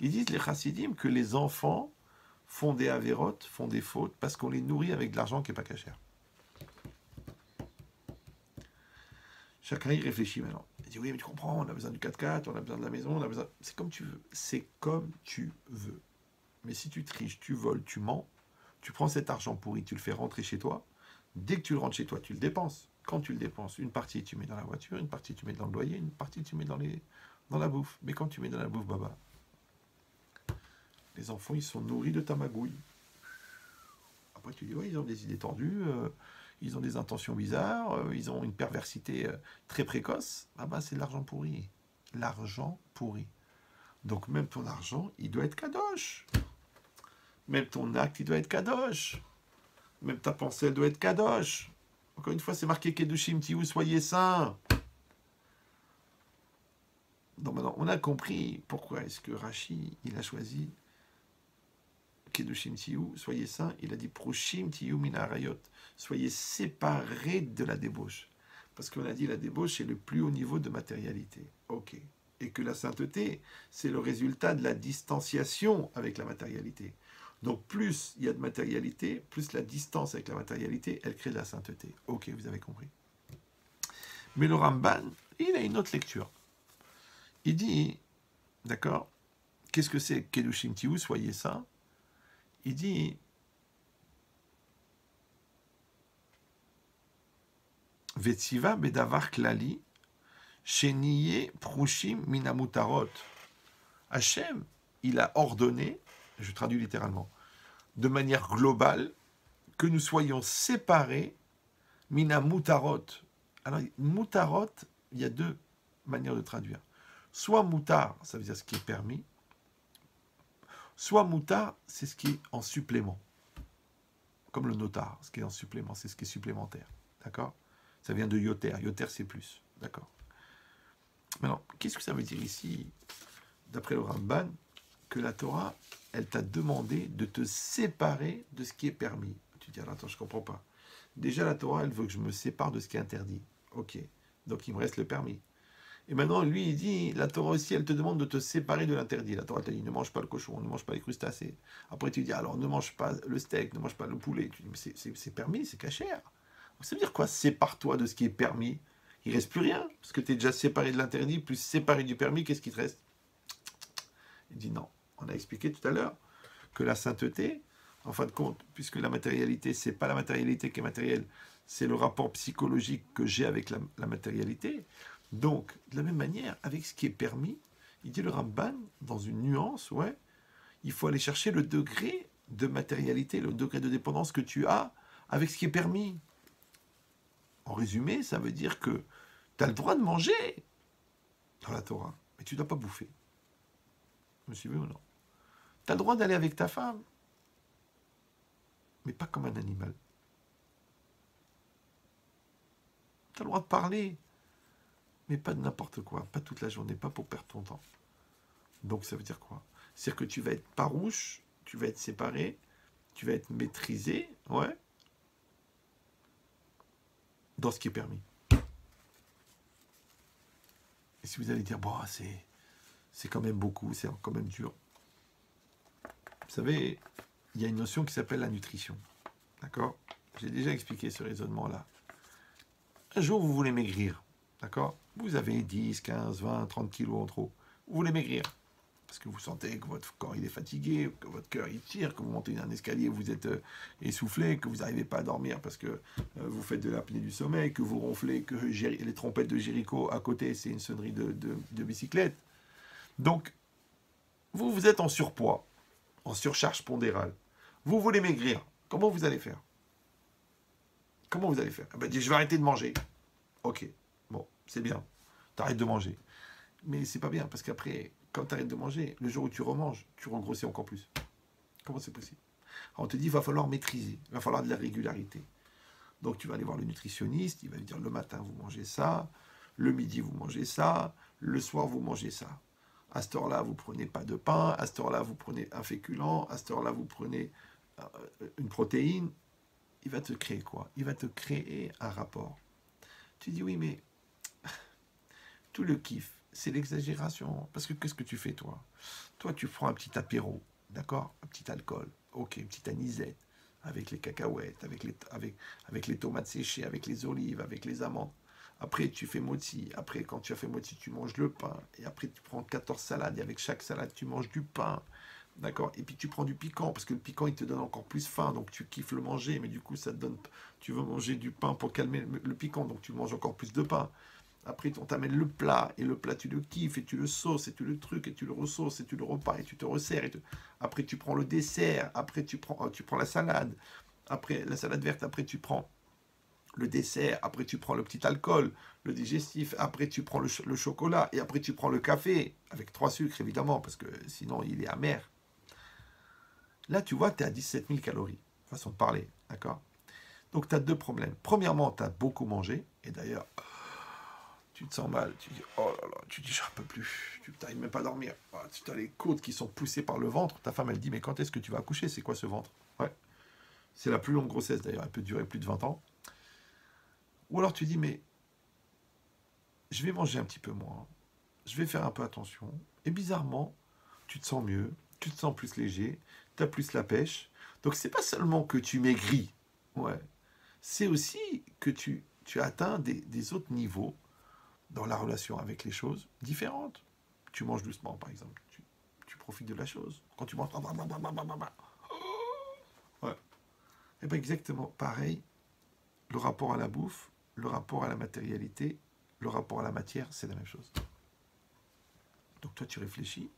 Speaker 1: ils disent, les chassidim, que les enfants font des avérotes, font des fautes, parce qu'on les nourrit avec de l'argent qui n'est pas cachère. Chacun y réfléchit maintenant. Il dit, oui, mais tu comprends, on a besoin du 4x4, on a besoin de la maison, on a besoin... C'est comme tu veux. C'est comme tu veux. Mais si tu triches, tu voles, tu mens, tu prends cet argent pourri, tu le fais rentrer chez toi, Dès que tu le rentres chez toi, tu le dépenses. Quand tu le dépenses, une partie tu mets dans la voiture, une partie tu mets dans le loyer, une partie tu mets dans la bouffe. Mais quand tu mets dans la bouffe, baba, les enfants, ils sont nourris de ta magouille. Après, tu dis, ouais, ils ont des idées tordues, ils ont des intentions bizarres, ils ont une perversité très précoce. Ah bah, c'est de l'argent pourri. L'argent pourri. Donc même ton argent, il doit être kadosh. Même ton acte, il doit être kadosh. Même ta pensée, elle doit être kadosh. Encore une fois, c'est marqué Kedushim Tiou, soyez saints. Donc maintenant, on a compris pourquoi est-ce que Rashi, il a choisi Kedushim Tiou, soyez saints. Il a dit Proshim Tiou Mina Arayot. Soyez séparés de la débauche. Parce qu'on a dit la débauche est le plus haut niveau de matérialité. Ok. Et que la sainteté, c'est le résultat de la distanciation avec la matérialité. Donc plus il y a de matérialité, plus la distance avec la matérialité, elle crée de la sainteté. Ok, vous avez compris. Mais le Ramban, il a une autre lecture. Il dit, d'accord, qu'est-ce que c'est Kedushim Tiou, soyez saints. Il dit, Vetsiva bedavar klali, sheniye prushim minamutarot. Hachem, il a ordonné, je traduis littéralement, de manière globale, que nous soyons séparés minamutarot. Alors, mutarot, il y a deux manières de traduire. Soit mutar, ça veut dire ce qui est permis, soit mutar, c'est ce qui est en supplément. Comme le notar, ce qui est en supplément, c'est ce qui est supplémentaire. D'accord? Ça vient de yoter. Yoter, c'est plus. D'accord? Maintenant, qu'est-ce que ça veut dire ici, d'après le Ramban, que la Torah, elle t'a demandé de te séparer de ce qui est permis? Tu dis, alors attends, je ne comprends pas. Déjà, la Torah, elle veut que je me sépare de ce qui est interdit. Ok. Donc, il me reste le permis. Et maintenant, lui, il dit, la Torah aussi, elle te demande de te séparer de l'interdit. La Torah te dit, ne mange pas le cochon, ne mange pas les crustacés. Après, tu dis, alors ne mange pas le steak, ne mange pas le poulet. Tu dis, mais c'est permis, c'est cachère. Ça veut dire quoi? Sépare-toi de ce qui est permis. Il ne reste plus rien, parce que tu es déjà séparé de l'interdit, plus séparé du permis, qu'est-ce qui te reste? Il dit non. On a expliqué tout à l'heure que la sainteté, en fin de compte, puisque la matérialité, c'est pas la matérialité qui est matérielle, c'est le rapport psychologique que j'ai avec la matérialité. Donc, de la même manière, avec ce qui est permis, il dit le Ramban, dans une nuance, ouais, il faut aller chercher le degré de matérialité, le degré de dépendance que tu as avec ce qui est permis. En résumé, ça veut dire que tu as le droit de manger dans la Torah, mais tu ne dois pas bouffer. Vous me suivez ou non? Tu as le droit d'aller avec ta femme, mais pas comme un animal. Tu as le droit de parler, mais pas de n'importe quoi, pas toute la journée, pas pour perdre ton temps. Donc ça veut dire quoi? C'est-à-dire que tu vas être farouche, tu vas être séparé, tu vas être maîtrisé, ouais, dans ce qui est permis. Et si vous allez dire, bon, c'est quand même beaucoup, c'est quand même dur. Vous savez, il y a une notion qui s'appelle la nutrition. D'accord? J'ai déjà expliqué ce raisonnement-là. Un jour, vous voulez maigrir. D'accord? Vous avez 10, 15, 20, 30 kilos en trop. Vous voulez maigrir. Parce que vous sentez que votre corps il est fatigué, que votre cœur il tire, que vous montez un escalier, vous êtes essoufflé, que vous n'arrivez pas à dormir parce que vous faites de l'apnée du sommeil, que vous ronflez, que les trompettes de Jéricho à côté, c'est une sonnerie de bicyclette. Donc, vous êtes en surpoids, en surcharge pondérale. Vous voulez maigrir. Comment vous allez faire? Comment vous allez faire? Ah ben, je vais arrêter de manger. Ok, bon, c'est bien. Tu arrêtes de manger. Mais c'est pas bien, parce qu'après, quand tu arrêtes de manger, le jour où tu remanges, tu regrossis encore plus. Comment c'est possible? Alors on te dit, il va falloir maîtriser, il va falloir de la régularité. Donc tu vas aller voir le nutritionniste, il va te dire, le matin, vous mangez ça, le midi, vous mangez ça, le soir, vous mangez ça. À cette heure-là, vous prenez pas de pain, à cette heure-là, vous prenez un féculent, à cette heure-là, vous prenez une protéine. Il va te créer quoi? Il va te créer un rapport. Tu dis, oui, mais tout le kiff, c'est l'exagération. Parce que qu'est-ce que tu fais, toi? Toi, tu prends un petit apéro, d'accord? Un petit alcool, ok, une petite anisette, avec les cacahuètes, avec les tomates séchées, avec les olives, avec les amandes. Après, tu fais moti. Après, quand tu as fait moti, tu manges le pain. Et après, tu prends 14 salades. Et avec chaque salade, tu manges du pain. D'accord? Et puis tu prends du piquant, parce que le piquant, il te donne encore plus faim, donc tu kiffes le manger, mais du coup, ça te donne... Tu veux manger du pain pour calmer le piquant, donc tu manges encore plus de pain. Après, on t'amène le plat, et le plat, tu le kiffes, et tu le sauces, et tu le trucs, et tu le ressauces, et tu le repas, et tu te resserres. Après, tu prends le dessert, après, tu prends la salade, après, la salade verte, après, tu prends le dessert, après, tu prends le petit alcool, le digestif, après, tu prends le chocolat, et après, tu prends le café, avec 3 sucres, évidemment, parce que sinon, il est amer. Là, tu vois, tu es à 17 000 calories, façon de parler, d'accord? Donc, tu as 2 problèmes. Premièrement, tu as beaucoup mangé, et d'ailleurs, tu te sens mal, tu dis, oh là là, tu dis, j'en peux plus, tu n'arrives même pas à dormir. Ah, tu as les côtes qui sont poussées par le ventre, ta femme, elle dit, mais quand est-ce que tu vas accoucher? C'est quoi ce ventre? Ouais, c'est la plus longue grossesse d'ailleurs, elle peut durer plus de 20 ans. Ou alors tu dis, mais je vais manger un petit peu moins, je vais faire un peu attention, et bizarrement, tu te sens mieux, tu te sens plus léger, tu as plus la pêche. Donc c'est pas seulement que tu maigris, ouais, c'est aussi que tu atteins des autres niveaux dans la relation avec les choses différentes. Tu manges doucement, par exemple. Tu profites de la chose. Quand tu manges... Ouais. Et bien exactement pareil, le rapport à la bouffe, le rapport à la matérialité, le rapport à la matière, c'est la même chose. Donc toi, tu réfléchis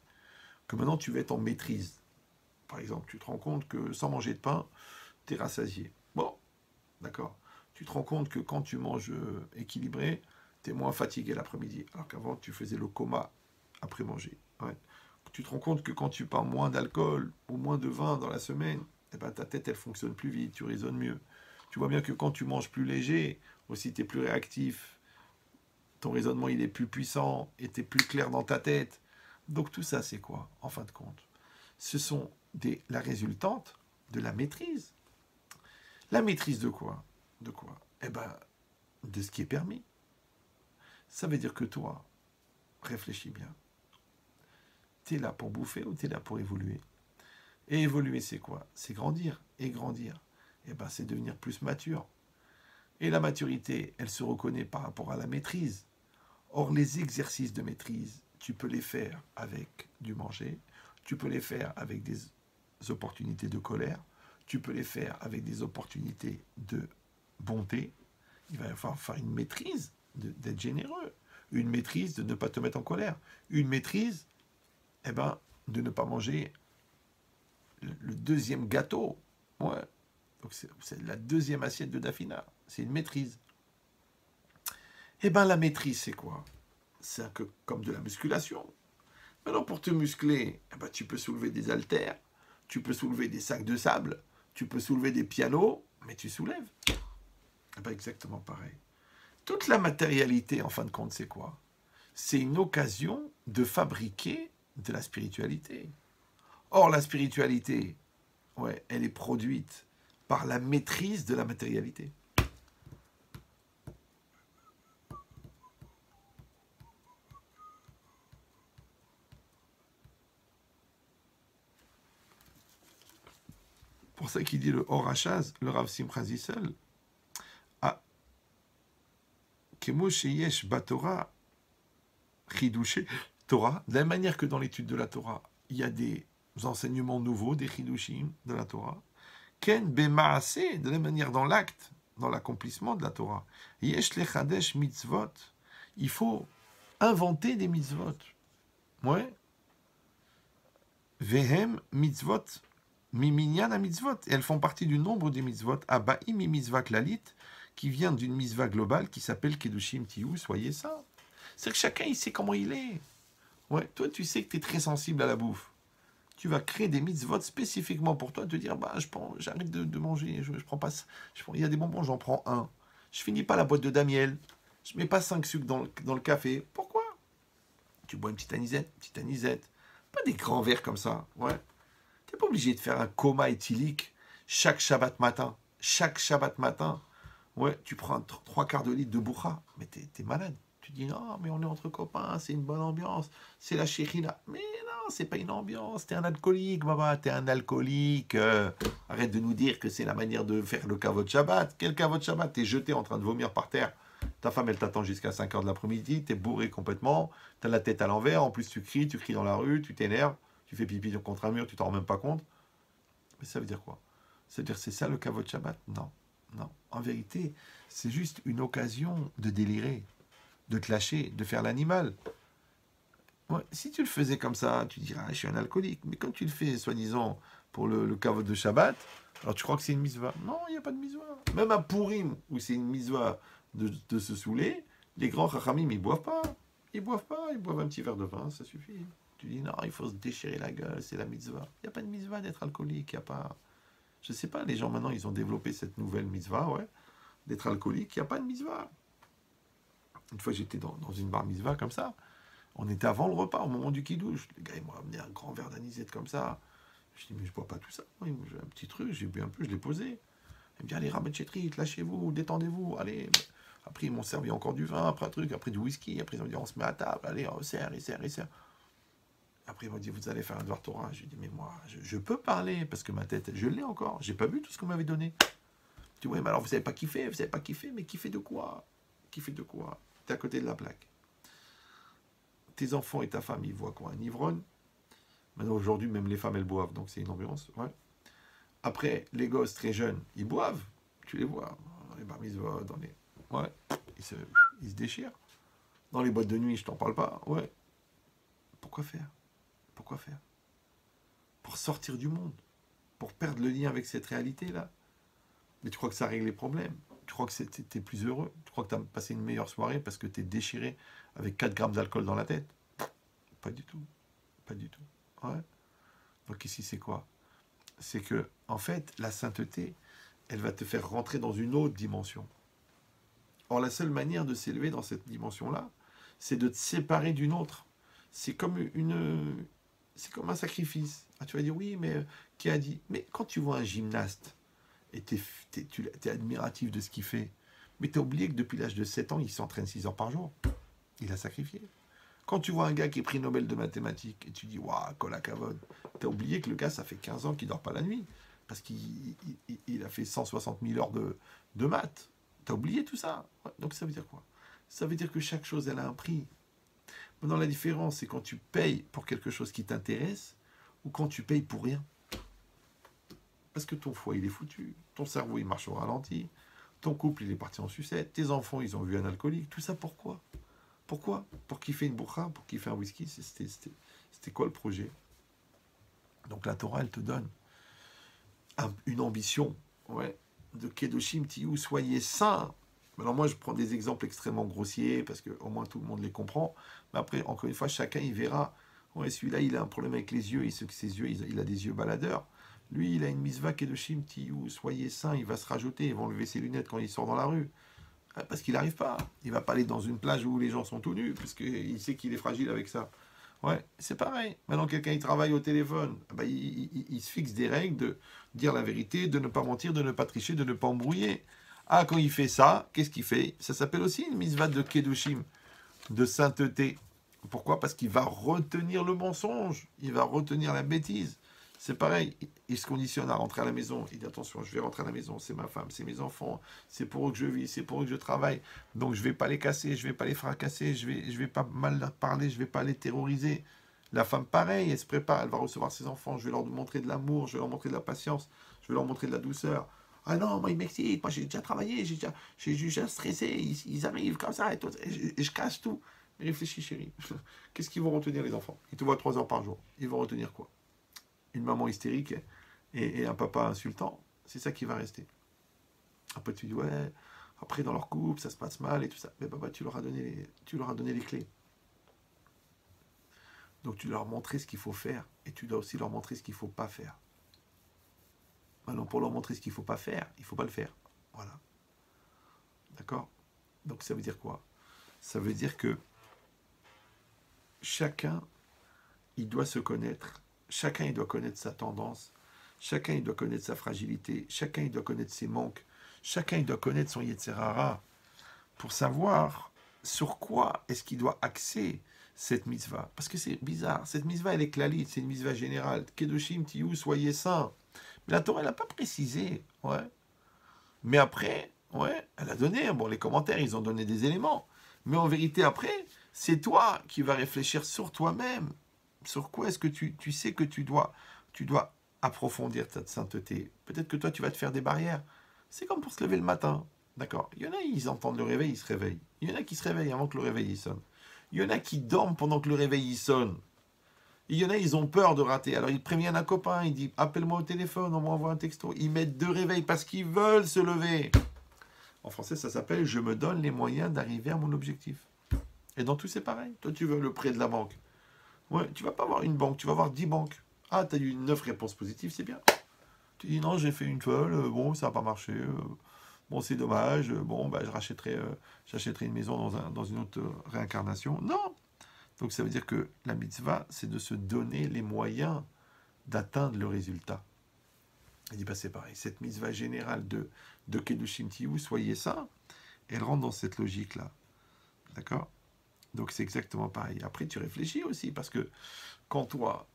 Speaker 1: que maintenant, tu vas être en maîtrise. Par exemple, tu te rends compte que sans manger de pain, tu es rassasié. Bon, d'accord. Tu te rends compte que quand tu manges équilibré, tu es moins fatigué l'après-midi, alors qu'avant, tu faisais le coma après manger. Ouais. Tu te rends compte que quand tu prends moins d'alcool ou moins de vin dans la semaine, eh ben, ta tête, elle fonctionne plus vite, tu raisonnes mieux. Tu vois bien que quand tu manges plus léger, aussi, tu es plus réactif, ton raisonnement, il est plus puissant, et tu es plus clair dans ta tête. Donc tout ça, c'est quoi, en fin de compte? Ce sont la résultante de la maîtrise. La maîtrise de quoi? De quoi? Eh ben, de ce qui est permis. Ça veut dire que toi, réfléchis bien. Tu es là pour bouffer ou tu es là pour évoluer? Et évoluer, c'est quoi? C'est grandir. Et grandir, eh ben, c'est devenir plus mature. Et la maturité, elle se reconnaît par rapport à la maîtrise. Or, les exercices de maîtrise, tu peux les faire avec du manger, tu peux les faire avec des opportunités de colère, tu peux les faire avec des opportunités de bonté. Il va falloir faire une maîtrise d'être généreux, une maîtrise de ne pas te mettre en colère, une maîtrise, eh ben, de ne pas manger le deuxième gâteau. Ouais. Donc c'est la deuxième assiette de Dafina. C'est une maîtrise. Eh bien, la maîtrise, c'est quoi? C'est comme de la musculation. Maintenant, pour te muscler, eh ben, tu peux soulever des haltères, tu peux soulever des sacs de sable, tu peux soulever des pianos, mais tu soulèves. Eh ben, exactement pareil. Toute la matérialité, en fin de compte, c'est quoi? C'est une occasion de fabriquer de la spiritualité. Or, la spiritualité, ouais, elle est produite par la maîtrise de la matérialité. Pour ça qu'il dit le Horachaz, le Rav Simcha Zissel, ah, Kemo Sheyesh Batora, Chidouché, Torah, de la même manière que dans l'étude de la Torah, il y a des enseignements nouveaux, des Chidushim de la Torah, Ken Bemaase, de la même manière dans l'acte, dans l'accomplissement de la Torah, Yesh Lechadesh Mitzvot, il faut inventer des mitzvot. Ouais. Vehem Mitzvot, Miminyan a mitzvot. Et elles font partie du nombre des mitzvot. Abaim mi mitzvah klalit, qui vient d'une mitzvah globale qui s'appelle Kedushim Tiyu, soyez ça. C'est que chacun, il sait comment il est. Ouais, toi, tu sais que tu es très sensible à la bouffe. Tu vas créer des mitzvot spécifiquement pour toi, te dire, bah, j'arrête de manger, je prends pas, il y a des bonbons, j'en prends un. Je finis pas la boîte de Damiel. Je mets pas 5 sucres dans le café. Pourquoi? Tu bois une petite anisette. Pas des grands verres comme ça, ouais. Tu n'es pas obligé de faire un coma éthylique chaque Shabbat matin. Chaque Shabbat matin, ouais, tu prends 3/4 de litre de boucha. Mais t'es malade. Tu dis, non, mais on est entre copains, c'est une bonne ambiance. C'est la chérie-là. Mais non, c'est pas une ambiance. T'es un alcoolique, baba. T'es un alcoolique. Arrête de nous dire que c'est la manière de faire le kavod Shabbat. Quel kavod Shabbat? T'es jeté en train de vomir par terre. Ta femme, elle t'attend jusqu'à 5h de l'après-midi. T'es bourré complètement. T'as la tête à l'envers. En plus, tu cries dans la rue. Tu t'énerves. tu fais pipi contre un mur, tu t'en rends même pas compte. Mais ça veut dire quoi? Ça veut dire c'est ça le kavod Shabbat? Non, non. En vérité, c'est juste une occasion de délirer, de te lâcher, de faire l'animal. Ouais, si tu le faisais comme ça, tu dirais, ah, je suis un alcoolique. Mais quand tu le fais, soi-disant, pour le kavod de Shabbat, alors tu crois que c'est une mitzvah. Non, il n'y a pas de mitzvah. Même à Purim, où c'est une mitzvah de se saouler, les grands chachamim, ils boivent pas. Ils boivent pas, ils boivent un petit verre de vin, ça suffit. Tu dis, non, il faut se déchirer la gueule, c'est la mitzvah. Il n'y a pas de mitzvah d'être alcoolique, il n'y a pas... Je sais pas, les gens maintenant, ils ont développé cette nouvelle mitzvah, ouais, d'être alcoolique, il n'y a pas de mitzvah. Une fois, j'étais dans une bar mitzvah comme ça. On était avant le repas, au moment du kidouche. Le gars, il m'a amené un grand verre d'anisette comme ça. Je dis, mais je bois pas tout ça. Oui, j'ai un petit truc, j'ai bu un peu, je l'ai posé. Il me dit, allez, Rabbi Chetrit, lâchez-vous, détendez-vous, allez. Après, ils m'ont servi encore du vin, après un truc, après du whisky. Après, ils ont dit, on se met à table, allez, on serre, il serre. Après, ils m'ont dit, vous allez faire un devoir Torah. J'ai dit, mais moi, je peux parler, parce que ma tête, je l'ai encore. J'ai pas vu tout ce qu'on m'avait donné. Tu vois, mais alors, vous savez pas kiffer, mais kiffer de quoi? Kiffer de quoi? T'es à côté de la plaque. Tes enfants et ta femme, ils voient quoi? Un ivrogne. Maintenant, aujourd'hui, même les femmes, elles boivent, donc c'est une ambiance. Ouais. Après, les gosses très jeunes, ils boivent. Tu les vois dans les bar mitzvahs, dans les... Ouais, ils se déchirent. Dans les boîtes de nuit, je t'en parle pas. Ouais. Pourquoi faire? Pourquoi faire? Pour sortir du monde. Pour perdre le lien avec cette réalité-là. Mais tu crois que ça règle les problèmes? Tu crois que t'es plus heureux? Tu crois que tu as passé une meilleure soirée parce que tu es déchiré avec 4 grammes d'alcool dans la tête? Pas du tout. Pas du tout. Ouais. Donc ici, c'est quoi? C'est que, en fait, la sainteté, elle va te faire rentrer dans une autre dimension. Or, la seule manière de s'élever dans cette dimension-là, c'est de te séparer d'une autre. C'est comme un sacrifice. Ah, tu vas dire, oui, mais qui a dit? Mais quand tu vois un gymnaste, et tu es admiratif de ce qu'il fait, mais tu as oublié que depuis l'âge de 7 ans, il s'entraîne 6 heures par jour. Il a sacrifié. Quand tu vois un gars qui est prix Nobel de mathématiques, et tu dis, waouh, Kola Kavod, tu as oublié que le gars, ça fait 15 ans qu'il ne dort pas la nuit, parce qu'il a fait 160 000 heures de maths. Tu as oublié tout ça. Ouais, donc ça veut dire quoi? Ça veut dire que chaque chose, elle a un prix. Maintenant, la différence, c'est quand tu payes pour quelque chose qui t'intéresse, ou quand tu payes pour rien. Parce que ton foie, il est foutu. Ton cerveau, il marche au ralenti. Ton couple, il est parti en sucette. Tes enfants, ils ont vu un alcoolique. Tout ça, pourquoi? Pourquoi? Pour kiffer une bourra, pour kiffer un whisky. C'était quoi le projet? Donc la Torah, elle te donne une ambition. Ouais. De Kedoshim Tiyu, soyez saints. Alors moi, je prends des exemples extrêmement grossiers, parce qu'au moins tout le monde les comprend. Mais après, encore une fois, chacun, il verra. Ouais, celui-là, il a un problème avec les yeux. Ses yeux, il a des yeux baladeurs. Lui, il a une mitzvah Kedoshim Tiyu, soyez saints, il va se rajouter, ils vont lever ses lunettes quand il sort dans la rue. Parce qu'il n'arrive pas. Il ne va pas aller dans une plage où les gens sont tout nus, parce qu'il sait qu'il est fragile avec ça. Ouais, c'est pareil. Maintenant, quelqu'un, il travaille au téléphone. Ben, il se fixe des règles de dire la vérité, de ne pas mentir, de ne pas tricher, de ne pas embrouiller. Ah, quand il fait ça, qu'est-ce qu'il fait? Ça s'appelle aussi une mitzvah de Kedoshim, de sainteté. Pourquoi? Parce qu'il va retenir le mensonge, il va retenir la bêtise. C'est pareil, il se conditionne à rentrer à la maison. Il dit attention, je vais rentrer à la maison, c'est ma femme, c'est mes enfants, c'est pour eux que je vis, c'est pour eux que je travaille. Donc je ne vais pas les casser, je ne vais pas les fracasser, je vais pas mal leur parler, je ne vais pas les terroriser. La femme, pareil, elle se prépare, elle va recevoir ses enfants, je vais leur montrer de l'amour, je vais leur montrer de la patience, je vais leur montrer de la douceur. Ah non, moi ils m'excitent, moi j'ai déjà travaillé, j'ai déjà stressé, ils arrivent comme ça, et je casse tout. Mais réfléchis chérie, qu'est-ce qu'ils vont retenir les enfants? Ils te voient 3 heures par jour, ils vont retenir quoi? Une maman hystérique et un papa insultant, c'est ça qui va rester. Après tu dis ouais, après dans leur couple ça se passe mal et tout ça, mais papa tu leur as donné les clés. Donc tu dois leur montrer ce qu'il faut faire et tu dois aussi leur montrer ce qu'il ne faut pas faire. Maintenant pour leur montrer ce qu'il ne faut pas faire, il ne faut pas le faire. Voilà. D'accord? Donc ça veut dire quoi? Ça veut dire que chacun, il doit se connaître. Chacun, il doit connaître sa tendance. Chacun, il doit connaître sa fragilité. Chacun, il doit connaître ses manques. Chacun, il doit connaître son Yetzerara pour savoir sur quoi est-ce qu'il doit axer cette mitzvah. Parce que c'est bizarre. Cette mitzvah, elle est klalite. C'est une mitzvah générale. Kedoshim, Tiyu, soyez saints. Mais la Torah, elle n'a pas précisé. Ouais. Mais après, ouais, elle a donné. Bon, les commentaires, ils ont donné des éléments. Mais en vérité, après, c'est toi qui vas réfléchir sur toi-même. Sur quoi est-ce que tu sais que tu dois approfondir ta sainteté? Peut-être que toi, tu vas te faire des barrières. C'est comme pour se lever le matin. D'accord? Il y en a, ils entendent le réveil, ils se réveillent. Il y en a qui se réveillent avant que le réveil il sonne. Il y en a qui dorment pendant que le réveil il sonne. Il y en a, ils ont peur de rater. Alors ils préviennent un copain, ils disent appelle-moi au téléphone, on m'envoie un texto. Ils mettent 2 réveils parce qu'ils veulent se lever. En français, ça s'appelle je me donne les moyens d'arriver à mon objectif. Et dans tout, c'est pareil. Toi, tu veux le prêt de la banque. Ouais, tu vas pas avoir une banque, tu vas avoir 10 banques. Ah, tu as eu 9 réponses positives, c'est bien. Tu dis non, j'ai fait une folle, bon, ça n'a pas marché, bon, c'est dommage, bon, bah, j'achèterai une maison dans une autre réincarnation. Non. Donc ça veut dire que la mitzvah, c'est de se donner les moyens d'atteindre le résultat. Il dit, bah, c'est pareil, cette mitzvah générale de Kedushim Tiyu, soyez saints, elle rentre dans cette logique-là. D'accord? Donc c'est exactement pareil. Après, tu réfléchis aussi, parce que quand toi,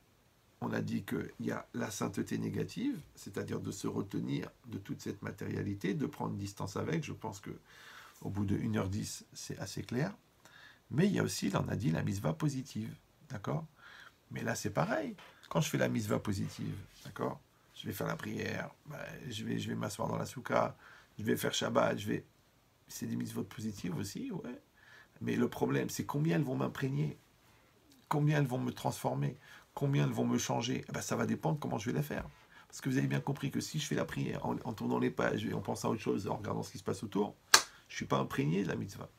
Speaker 1: on a dit qu'il y a la sainteté négative, c'est-à-dire de se retenir de toute cette matérialité, de prendre distance avec, je pense que au bout de 1h10, c'est assez clair. Mais il y a aussi, là on a dit, la mitzvah positive, d'accord? Mais là c'est pareil. Quand je fais la mitzvah positive, d'accord? Je vais faire la prière, bah, je vais m'asseoir dans la soukha, je vais faire Shabbat, c'est des mitzvot positives aussi, ouais. Mais le problème, c'est combien elles vont m'imprégner, combien elles vont me transformer, combien elles vont me changer. Eh ben, ça va dépendre comment je vais les faire. Parce que vous avez bien compris que si je fais la prière en tournant les pages et en pensant à autre chose, en regardant ce qui se passe autour, je ne suis pas imprégné de la mitzvah.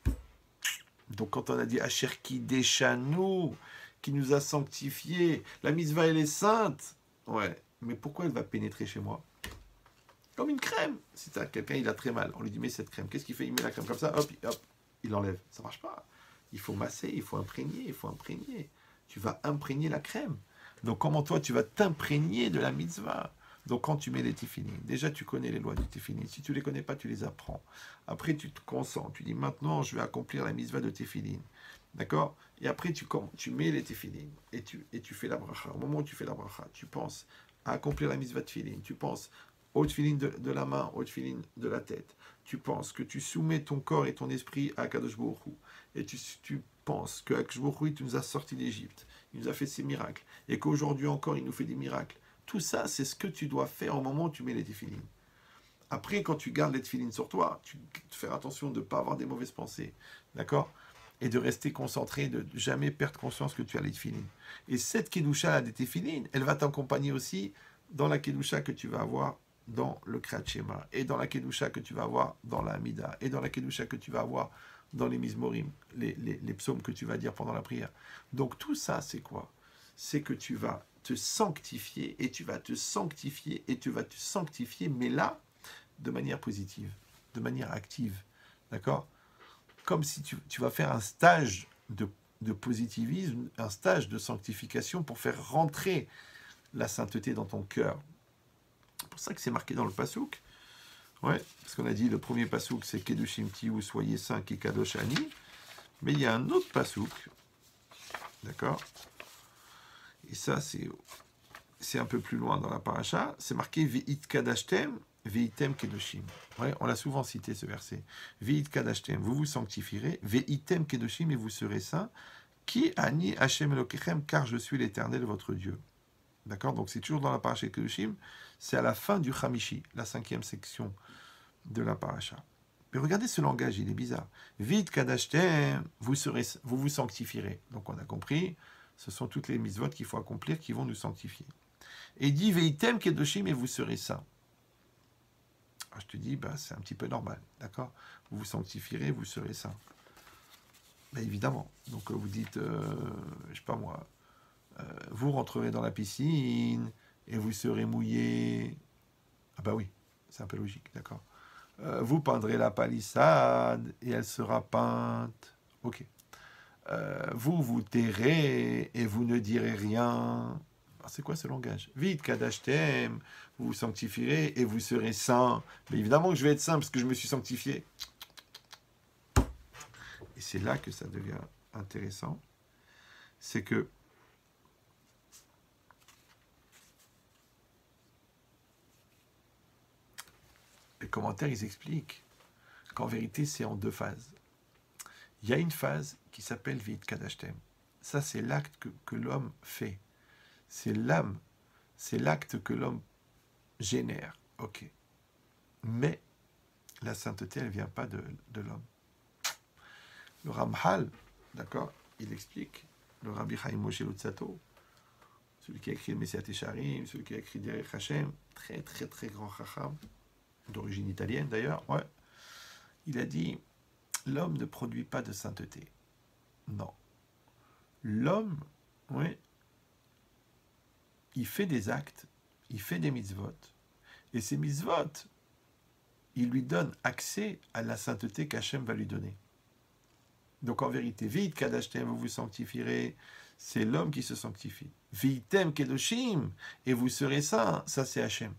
Speaker 1: Donc quand on a dit Asherki Deshanou, qui nous a sanctifiés, la mitzvah elle est sainte, ouais, mais pourquoi elle va pénétrer chez moi? Comme une crème. Si quelqu'un il a très mal, on lui dit mets cette crème, qu'est-ce qu'il fait? Il met la crème comme ça, hop, il enlève. Ça marche pas. Il faut masser, il faut imprégner. Tu vas imprégner la crème. Donc comment toi tu vas t'imprégner de la mitzvah? Donc quand tu mets les téphilines, déjà tu connais les lois du téphilin. Si tu ne les connais pas, tu les apprends. Après tu te concentres, tu dis maintenant je vais accomplir la mitzvah de téphilines. D'accord? Et après tu mets les téphilines et tu fais la bracha. Au moment où tu fais la bracha, tu penses à accomplir la mitzvah de téphilines. Tu penses au téphilin de la main, au téphilin de la tête. Tu penses que tu soumets ton corps et ton esprit à Kadosh Baruch Hu. Et tu penses que Kadosh Baruch Hu, il nous a sortis d'Égypte. Il nous a fait ses miracles. Et qu'aujourd'hui encore, il nous fait des miracles. Tout ça, c'est ce que tu dois faire au moment où tu mets les téphilines. Après, quand tu gardes les téphilines sur toi, tu fais attention de ne pas avoir des mauvaises pensées. D'accord? Et de rester concentré, de jamais perdre conscience que tu as les téphilines. Et cette kedusha des téphilines, elle va t'accompagner aussi dans la kedusha que tu vas avoir dans le Kriyat Shema, et dans la kedusha que tu vas avoir dans la Hamida, et dans la kedusha que tu vas avoir dans les Mizmorim, les psaumes que tu vas dire pendant la prière. Donc tout ça, c'est quoi? C'est que tu vas te sanctifier, et tu vas te sanctifier, et tu vas te sanctifier, mais là, de manière positive, de manière active. D'accord? Comme si tu vas faire un stage de positivisme, un stage de sanctification pour faire rentrer la sainteté dans ton cœur. C'est pour ça que c'est marqué dans le pasouk. Ouais, parce qu'on a dit le premier pasouk c'est Kedushim Tiyu, soyez saints, qui Kadosh Ani. Mais il y a un autre pasouk, d'accord? Et ça c'est un peu plus loin dans la paracha. C'est marqué Ve'it Kadashtem, Ve'item Kedoshim. Ouais, on l'a souvent cité ce verset. Ve'it Kadashtem, vous vous sanctifierez. Ve'item Kedoshim, et vous serez saints. Ki Ani Hashem Elokechem, car je suis l'Éternel votre Dieu. D'accord? Donc c'est toujours dans la paracha Kedoshim. C'est à la fin du Chamishi, la 5e section de la paracha. Mais regardez ce langage, il est bizarre. Vite kadashtem, vous vous sanctifierez. Donc on a compris, ce sont toutes les mitzvot qu'il faut accomplir qui vont nous sanctifier. Et il dit veitem kedoshim, et vous serez saints. Alors je te dis, bah, c'est un petit peu normal, d'accord? Vous vous sanctifierez, vous serez saints. Ben, évidemment. Donc vous dites, je sais pas moi, vous rentrerez dans la piscine et vous serez mouillé. Ah bah oui, c'est un peu logique, d'accord. Vous peindrez la palissade et elle sera peinte. Ok. Vous vous tairez et vous ne direz rien. Alors, c'est quoi ce langage? Vite, kadashtem, vous vous sanctifierez et vous serez saints. Mais évidemment que je vais être saint parce que je me suis sanctifié. Et c'est là que ça devient intéressant. C'est que les commentaires, ils expliquent qu'en vérité, c'est en 2 phases. Il y a une phase qui s'appelle Veit Kadashtem. Ça, c'est l'acte que l'homme fait. C'est l'âme, c'est l'acte que l'homme génère. Ok. Mais la sainteté, elle ne vient pas de l'homme. Le Ramchal, d'accord, il explique, le Rabbi Chaim Moshe Luzzatto, celui qui a écrit le Messiat Esharim, celui qui a écrit Derech Hashem, très très très grand chacham, d'origine italienne d'ailleurs, ouais, il a dit, l'homme ne produit pas de sainteté. Non. L'homme, oui, il fait des actes, il fait des mitzvot, et ces mitzvot, il lui donne accès à la sainteté qu'Hachem va lui donner. Donc en vérité, vite kadashtem, vous vous sanctifierez, c'est l'homme qui se sanctifie. Vitem kedoshim, et vous serez saints, ça c'est Hachem.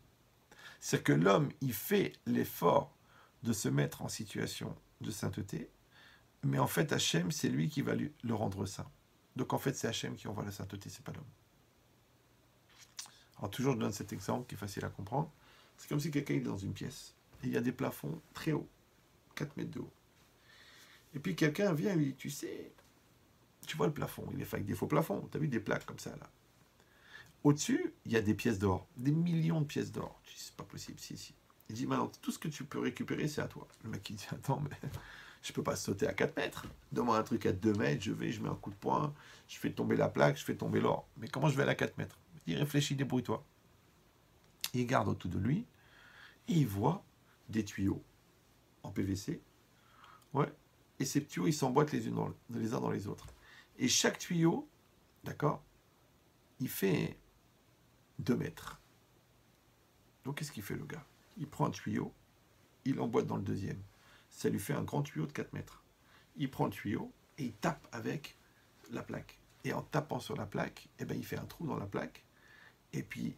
Speaker 1: C'est que l'homme, il fait l'effort de se mettre en situation de sainteté, mais en fait Hachem, c'est lui qui va le rendre saint. Donc en fait, c'est Hachem qui envoie la sainteté, c'est pas l'homme. Alors toujours, je donne cet exemple qui est facile à comprendre. C'est comme si quelqu'un est dans une pièce, et il y a des plafonds très hauts, 4 mètres de haut. Et puis quelqu'un vient et lui dit, tu sais, tu vois le plafond, il est fait avec des faux plafonds, tu as vu des plaques comme ça là. Au-dessus, il y a des pièces d'or, des millions de pièces d'or. Tu dis, c'est pas possible, si. Il dit, maintenant, tout ce que tu peux récupérer, c'est à toi. Le mec, il dit, attends, mais je peux pas sauter à 4 mètres. Donne-moi un truc à 2 mètres, je mets un coup de poing, je fais tomber la plaque, je fais tomber l'or. Mais comment je vais aller à 4 mètres? Il réfléchit, débrouille-toi. Il garde autour de lui, et il voit des tuyaux en PVC. Ouais. Et ces tuyaux, ils s'emboîtent les uns dans les autres. Et chaque tuyau, d'accord, il fait 2 mètres. Donc, qu'est-ce qu'il fait, le gars? Il prend un tuyau, il l'emboîte dans le deuxième. Ça lui fait un grand tuyau de 4 mètres. Il prend le tuyau et il tape avec la plaque. Et en tapant sur la plaque, eh ben, il fait un trou dans la plaque. Et puis,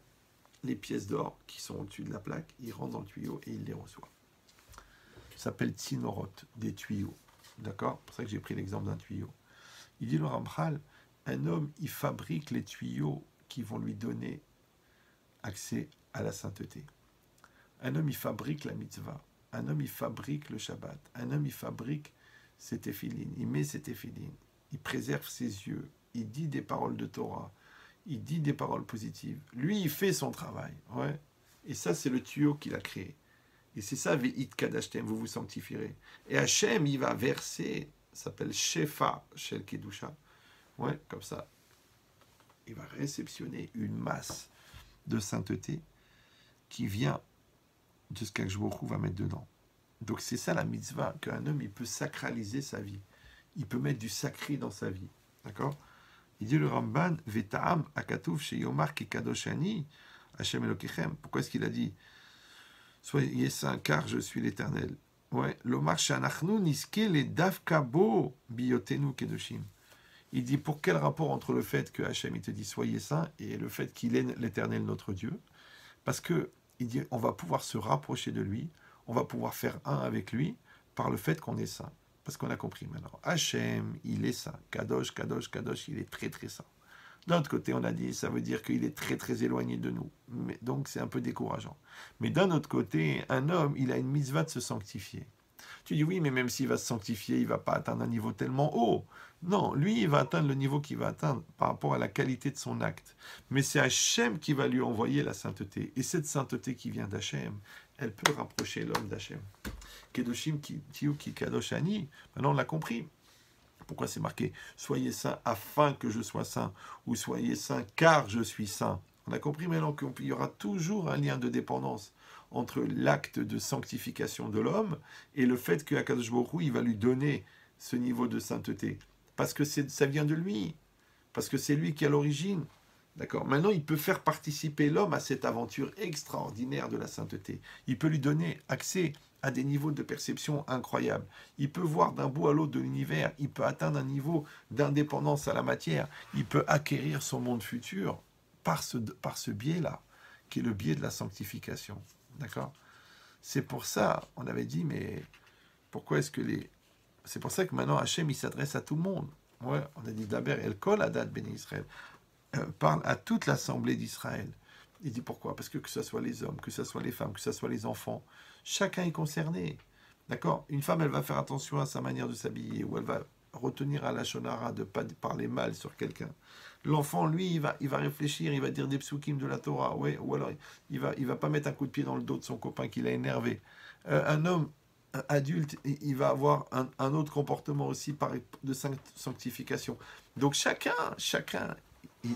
Speaker 1: les pièces d'or qui sont au-dessus de la plaque, il rentre dans le tuyau et il les reçoit. Ça s'appelle tsinorot, des tuyaux. D'accord? C'est pour ça que j'ai pris l'exemple d'un tuyau. Il dit le Ramchal, un homme, il fabrique les tuyaux qui vont lui donner accès à la sainteté. Un homme, il fabrique la mitzvah. Un homme, il fabrique le Shabbat. Un homme, il fabrique ses téphilines. Il met ses téphilines. Il préserve ses yeux. Il dit des paroles de Torah. Il dit des paroles positives. Lui, il fait son travail. Ouais. Et ça, c'est le tuyau qu'il a créé. Et c'est ça, Ve'it kadashtem, vous vous sanctifierez. Et Hachem, il va verser, ça s'appelle Shefa Shel Kedusha. Ouais, comme ça. Il va réceptionner une masse de sainteté qui vient de ce qu'Akadosh Baruch Hu va mettre dedans. Donc c'est ça la mitzvah, qu'un homme, il peut sacraliser sa vie. Il peut mettre du sacré dans sa vie. D'accord? Il dit le Ramban, Veta'am akatuf sheyomar ki kadoshani Hachem Elokechem. Pourquoi est-ce qu'il a dit soyez saints, car je suis l'Éternel. Ouais, l'omar shanachnu niske le davkabo biotenu kedoshim. Il dit, pour quel rapport entre le fait que Hachem il te dit soyez saints et le fait qu'il est l'Éternel notre Dieu? Parce que il dit, on va pouvoir se rapprocher de lui, on va pouvoir faire un avec lui par le fait qu'on est saint. Parce qu'on a compris maintenant. Hachem, il est saint. Kadosh, Kadosh, Kadosh, il est très très saint. D'un autre côté, on a dit, ça veut dire qu'il est très très éloigné de nous. Mais, donc c'est un peu décourageant. Mais d'un autre côté, un homme, il a une mitzvah de se sanctifier. Tu dis oui, mais même s'il va se sanctifier, il ne va pas atteindre un niveau tellement haut. Non, lui, il va atteindre le niveau qu'il va atteindre par rapport à la qualité de son acte. Mais c'est Hachem qui va lui envoyer la sainteté. Et cette sainteté qui vient d'Hachem, elle peut rapprocher l'homme d'Hachem. Kedoshim tiyu ki kadoshani, maintenant on l'a compris. Pourquoi c'est marqué « Soyez saints afin que je sois saint » ou « Soyez saints car je suis saint ». On a compris maintenant qu'il y aura toujours un lien de dépendance entre l'acte de sanctification de l'homme et le fait que Akadosh Baruch Hu, il va lui donner ce niveau de sainteté. Parce que ça vient de lui. Parce que c'est lui qui est à l'origine. D'accord. Maintenant, il peut faire participer l'homme à cette aventure extraordinaire de la sainteté. Il peut lui donner accès à des niveaux de perception incroyables. Il peut voir d'un bout à l'autre de l'univers. Il peut atteindre un niveau d'indépendance à la matière. Il peut acquérir son monde futur par ce biais-là, qui est le biais de la sanctification. D'accord? C'est pour ça, on avait dit, mais pourquoi est-ce que c'est pour ça que maintenant Hachem, il s'adresse à tout le monde. Ouais, on a dit d'abord, El Kol Adat Bnei Israël. Parle à toute l'assemblée d'Israël. Il dit pourquoi? Parce que ce soit les hommes, que ce soit les femmes, que ce soit les enfants, chacun est concerné. D'accord? Une femme, elle va faire attention à sa manière de s'habiller, ou elle va retenir à la shonara, de ne pas parler mal sur quelqu'un. L'enfant, lui, il va réfléchir, il va dire des psukim de la Torah, ouais, ou alors il va pas mettre un coup de pied dans le dos de son copain qui l'a énervé. Un homme adulte, il va avoir un autre comportement aussi de sanctification. Donc chacun,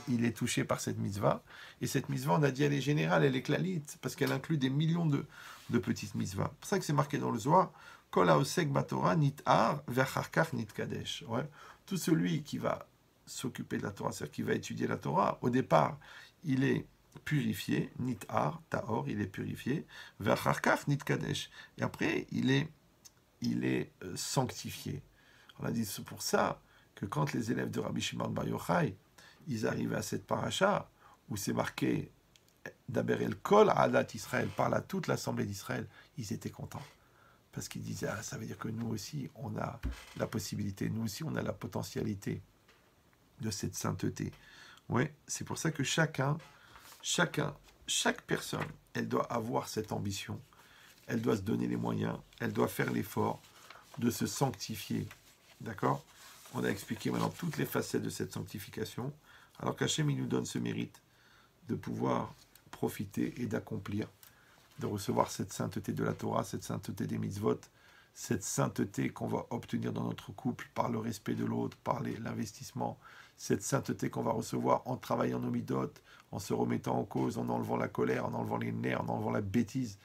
Speaker 1: il est touché par cette mitzvah. Et cette mitzvah, on a dit, elle est générale, elle est clalite, parce qu'elle inclut des millions de petites mitzvahs. C'est pour ça que c'est marqué dans le Zohar, Kol haosek batorah nitar ve'acharkach nitkadesh. Ouais. Tout celui qui va s'occuper de la Torah, c'est-à-dire qui va étudier la Torah, au départ, il est purifié, nitar, taor, il est purifié, ve'acharkach nitkadesh. Et après, il est sanctifié. On a dit, c'est pour ça que quand les élèves de Rabbi Shimon Bar Yochai, ils arrivaient à cette paracha, où c'est marqué Daber el Kol Adat Israël, parle à toute l'assemblée d'Israël, ils étaient contents. Parce qu'ils disaient, ah, ça veut dire que nous aussi, on a la possibilité, nous aussi, on a la potentialité de cette sainteté. Oui, c'est pour ça que chaque personne, elle doit avoir cette ambition, elle doit se donner les moyens, elle doit faire l'effort de se sanctifier. D'accord? On a expliqué maintenant toutes les facettes de cette sanctification, alors qu'Hachem, il nous donne ce mérite de pouvoir profiter et d'accomplir, de recevoir cette sainteté de la Torah, cette sainteté des mitzvot, cette sainteté qu'on va obtenir dans notre couple par le respect de l'autre, par l'investissement, cette sainteté qu'on va recevoir en travaillant nos midotes, en se remettant en cause, en enlevant la colère, en enlevant les nerfs, en enlevant la bêtise.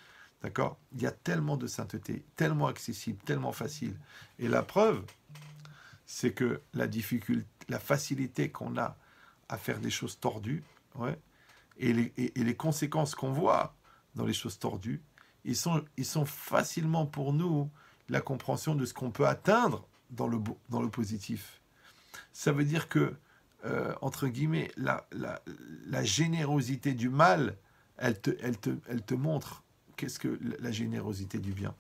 Speaker 1: D'accord? Il y a tellement de sainteté, tellement accessible, tellement facile. Et la preuve, c'est que la difficulté, la facilité qu'on a à faire des choses tordues, ouais, et les conséquences qu'on voit dans les choses tordues, ils sont facilement pour nous la compréhension de ce qu'on peut atteindre dans le positif. Ça veut dire que, entre guillemets, la générosité du mal, elle te montre qu'est-ce que la générosité du bien.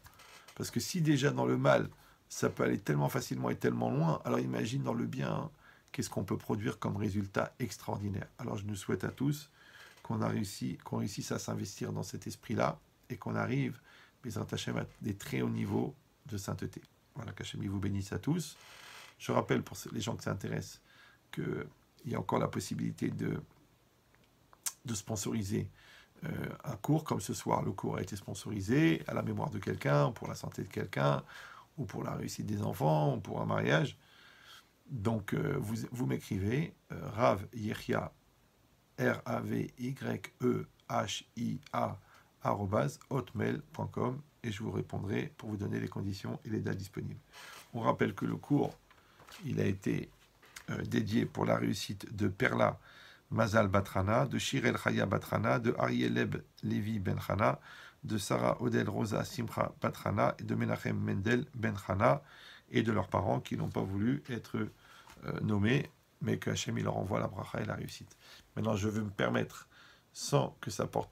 Speaker 1: Parce que si déjà dans le mal, ça peut aller tellement facilement et tellement loin, alors imagine dans le bien, qu'est-ce qu'on peut produire comme résultat extraordinaire. Alors je nous souhaite à tous qu'on réussisse à s'investir dans cet esprit-là et qu'on arrive, Bezrat Hashem, à des très hauts niveaux de sainteté. Voilà, qu'Hachem vous bénisse à tous. Je rappelle pour les gens qui s'intéressent qu'il y a encore la possibilité de sponsoriser un cours comme ce soir. Le cours a été sponsorisé à la mémoire de quelqu'un, pour la santé de quelqu'un, ou pour la réussite des enfants, ou pour un mariage. Donc vous m'écrivez Rav Yechia RAVYEHIA @hotmail.com et je vous répondrai pour vous donner les conditions et les dates disponibles. On rappelle que le cours, il a été dédié pour la réussite de Perla Mazal Batrana, de Shirel Chaya Batrana, de Arieleb Levi Benchana, de Sarah Odel Rosa Simcha Batrana et de Menachem Mendel Benchana et de leurs parents qui n'ont pas voulu être nommés, mais que Hachem il leur envoie la bracha et la réussite. Maintenant, je veux me permettre, sans que ça porte